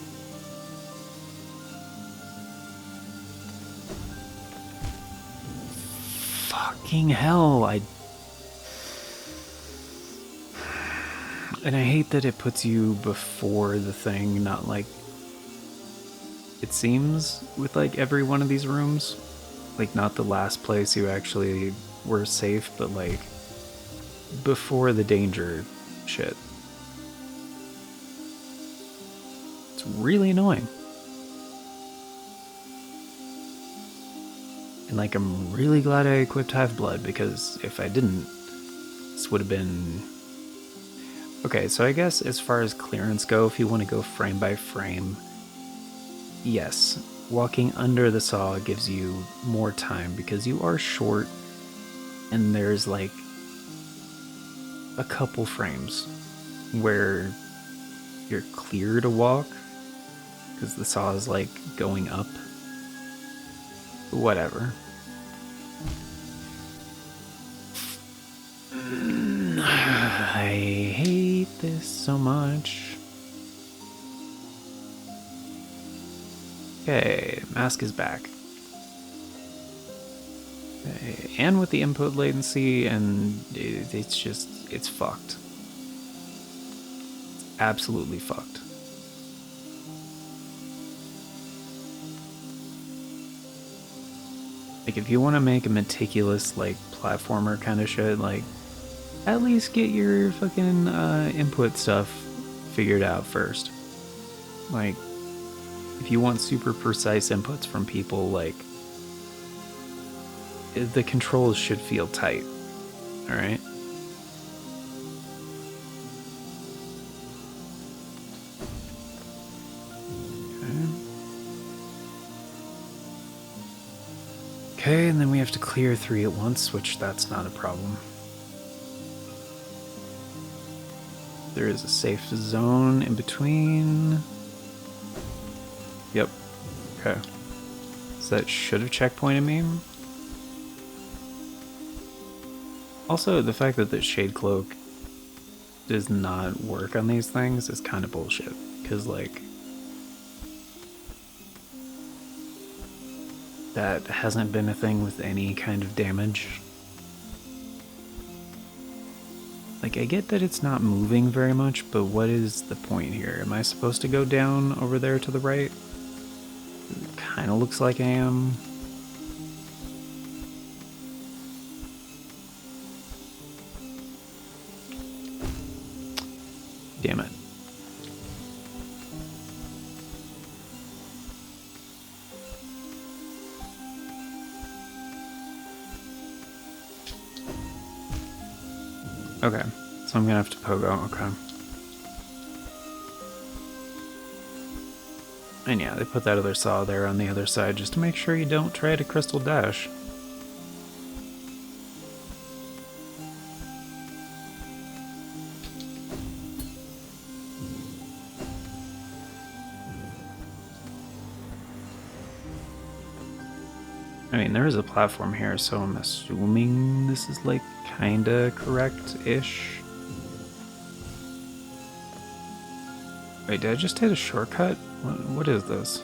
Fucking hell, and I hate that it puts you before the thing, not like it seems with like every one of these rooms. Like not the last place you actually were safe, but like before the danger shit. It's really annoying. And like I'm really glad I equipped Hive Blood, because if I didn't, this would have been... Okay, so I guess as far as clearance go, if you want to go frame by frame, yes, walking under the saw gives you more time because you are short and there's like a couple frames where you're clear to walk because the saw is like going up. Whatever. I hate this so much. Okay, mask is back. Okay, and with the input latency, and it's just, it's fucked. It's absolutely fucked. Like, if you want to make a meticulous, like, platformer kind of shit, like, at least get your fucking input stuff figured out first. Like, if you want super precise inputs from people, like, the controls should feel tight, alright? Okay, and then we have to clear 3 at once, which that's not a problem. There is a safe zone in between. Yep. Okay. So that should have checkpointed me. Also, the fact that the Shade Cloak does not work on these things is kind of bullshit. Because, like, that hasn't been a thing with any kind of damage. Like, I get that it's not moving very much, but what is the point here? Am I supposed to go down over there to the right? It kind of looks like I am. Damn it. Okay, so I'm gonna have to pogo, okay. And yeah, they put that other saw there on the other side just to make sure you don't try to crystal dash. I mean, there is a platform here, so I'm assuming this is like kinda correct-ish. Wait, did I just hit a shortcut? What is this?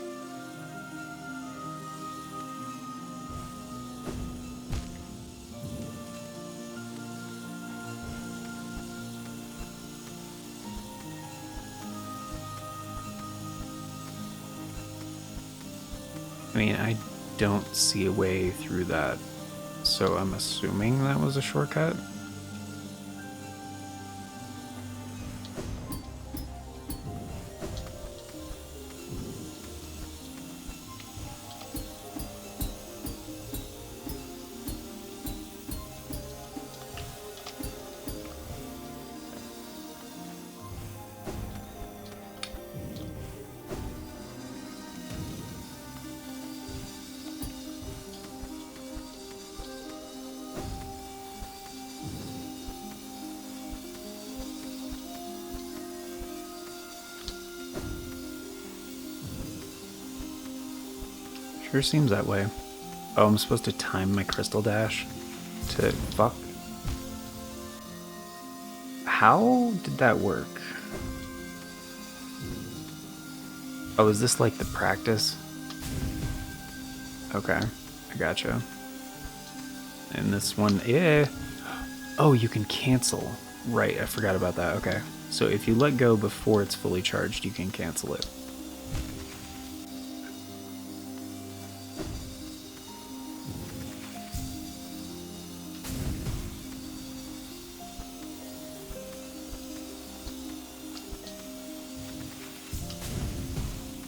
I mean, I don't see a way through that, so I'm assuming that was a shortcut. Sure seems that way. Oh, I'm supposed to time my crystal dash to fuck. How did that work? Oh, is this like the practice? Okay, I gotcha. And this one, yeah. Oh, you can cancel. Right, I forgot about that. Okay. So if you let go before it's fully charged, you can cancel it.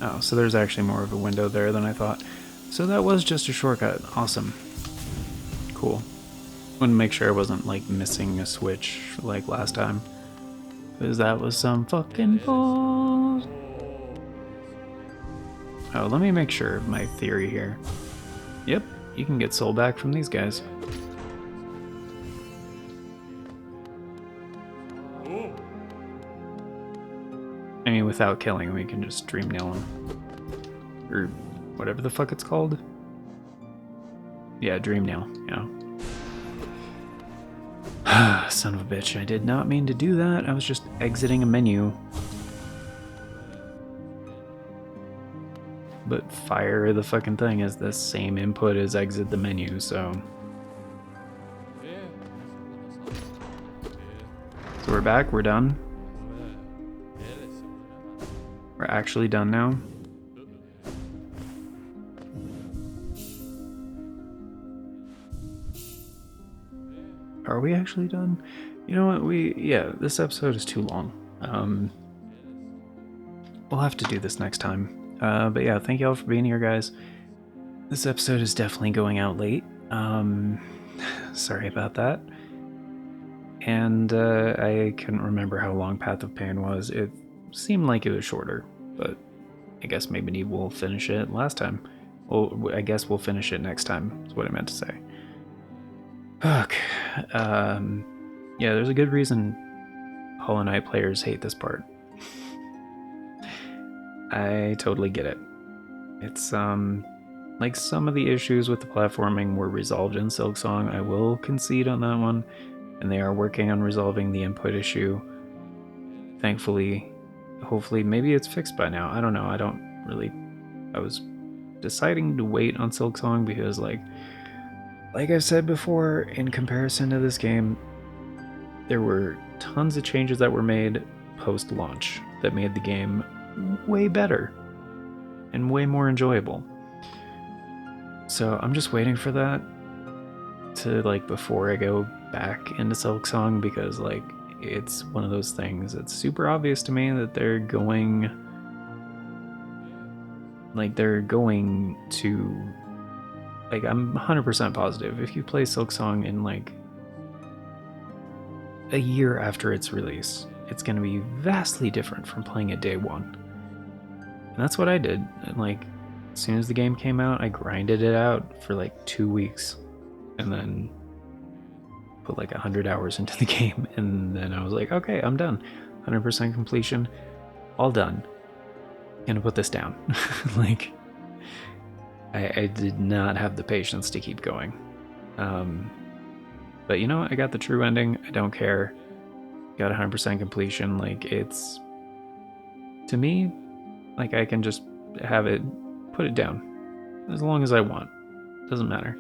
Oh, so there's actually more of a window there than I thought. So that was just a shortcut. Awesome. Cool. Wanted to make sure I wasn't like missing a switch like last time, because that was some fucking balls. Oh, let me make sure of my theory here. Yep, you can get soul back from these guys. I mean, without killing, we can just dream nail them. Or whatever the fuck it's called. Yeah, dream nail, yeah. Son of a bitch, I did not mean to do that. I was just exiting a menu. But fire the fucking thing is the same input as exit the menu, so... So we're back, we're done. We're actually done now. Are we actually done? You know what, yeah, this episode is too long. We'll have to do this next time. But yeah, thank you all for being here, guys. This episode is definitely going out late. Sorry about that. And I couldn't remember how long Path of Pain was. It seemed like it was shorter, but I guess maybe we'll finish it last time. Well, I guess we'll finish it next time, is what I meant to say. Fuck. Yeah, there's a good reason Hollow Knight players hate this part. I totally get it. It's, like some of the issues with the platforming were resolved in Silksong. I will concede on that one. And they are working on resolving the input issue. Thankfully, hopefully, maybe it's fixed by now. I don't know. I was deciding to wait on Silksong because, like I've said before, in comparison to this game, there were tons of changes that were made post-launch that made the game way better and way more enjoyable. So I'm just waiting for that to, like, before I go back into Silksong, because, like, it's one of those things that's super obvious to me that they're going to, like, I'm 100% positive if you play Silksong in, like, a year after its release, it's going to be vastly different from playing it day one. And that's what I did. And, like, as soon as the game came out, I grinded it out for like 2 weeks and then put like 100 hours into the game. And then I was like, okay, I'm done. 100% completion, all done. Gonna put this down. Like, I did not have the patience to keep going. But you know what? I got the true ending. I don't care. Got 100% completion. Like, it's, to me, like, I can just have it, put it down as long as I want. Doesn't matter.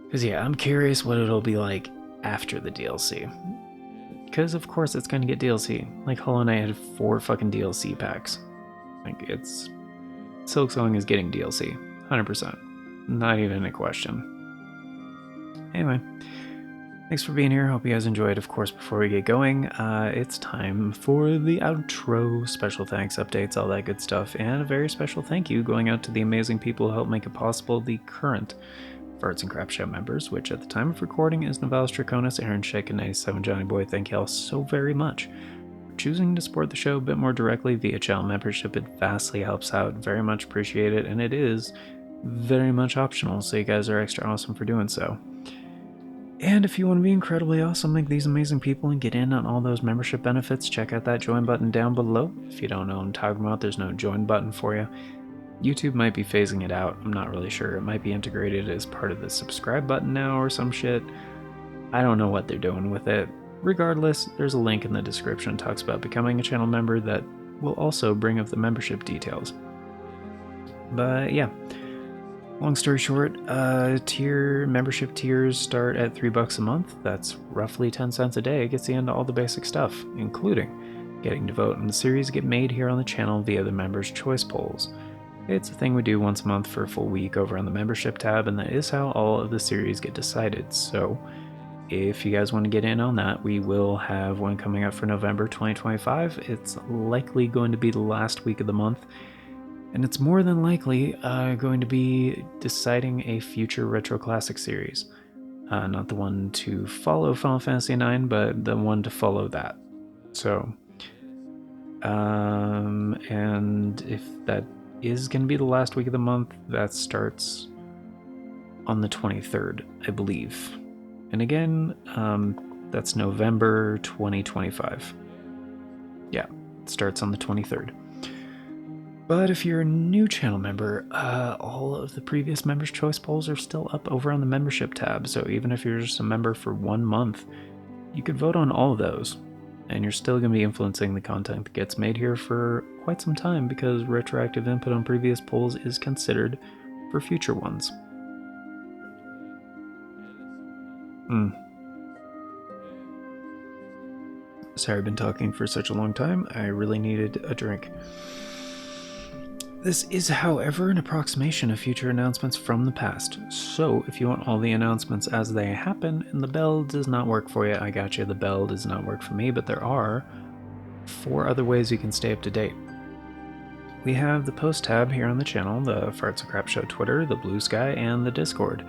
Because, yeah, I'm curious what it'll be like after the DLC. Because, of course, it's going to get DLC. Like, Hollow Knight had 4 fucking DLC packs. Like, it's... Silksong is getting DLC. 100%. Not even a question. Anyway, thanks for being here. Hope you guys enjoyed. Of course, before we get going, it's time for the outro. Special thanks, updates, all that good stuff. And a very special thank you going out to the amazing people who helped make it possible, the current Farts and Crap Show members, which at the time of recording is Novalis Draconis, Aaron Shake, and 97 Johnny Boy. Thank you all so very much for choosing to support the show a bit more directly via channel membership. It vastly helps out. Very much appreciate it. And it is very much optional, so you guys are extra awesome for doing so. And if you want to be incredibly awesome like these amazing people and get in on all those membership benefits, check out that join button down below. If you don't know what I'm talking about, there's no join button for you. YouTube might be phasing it out. I'm not really sure. It might be integrated as part of the subscribe button now or some shit. I don't know what they're doing with it. Regardless, there's a link in the description that talks about becoming a channel member that will also bring up the membership details. But yeah, long story short, membership tiers start at $3 a month. That's roughly 10 cents a day. It gets you into all the basic stuff, including getting to vote on the series get made here on the channel via the members' choice polls. It's a thing we do once a month for a full week over on the membership tab, and that is how all of the series get decided. So if you guys want to get in on that, we will have one coming up for November 2025. It's likely going to be the last week of the month, and it's more than likely going to be deciding a future Retro Classic series. Not the one to follow Final Fantasy IX, but the one to follow that. So, and if that is going to be the last week of the month, that starts on the 23rd, I believe. And again, that's November 2025. Yeah, it starts on the 23rd. But if you're a new channel member, all of the previous members' choice polls are still up over on the membership tab. So even if you're just a member for 1 month, you could vote on all of those. And you're still going to be influencing the content that gets made here for quite some time, because retroactive input on previous polls is considered for future ones. Sorry, I've been talking for such a long time. I really needed a drink. This is, however, an approximation of future announcements from the past. So if you want all the announcements as they happen and the bell does not work for you, I got you. The bell does not work for me, but there are 4 other ways you can stay up to date. We have the post tab here on the channel, the Farts and Crap Show Twitter, the Bluesky, and the Discord.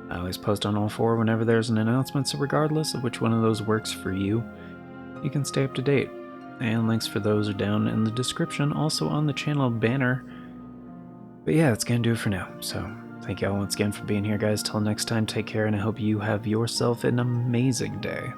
I always post on all 4 whenever there's an announcement, so regardless of which one of those works for you, you can stay up to date. And links for those are down in the description, also on the channel banner. But yeah, that's gonna do it for now. So thank y'all once again for being here, guys. Till next time, take care, and I hope you have yourself an amazing day.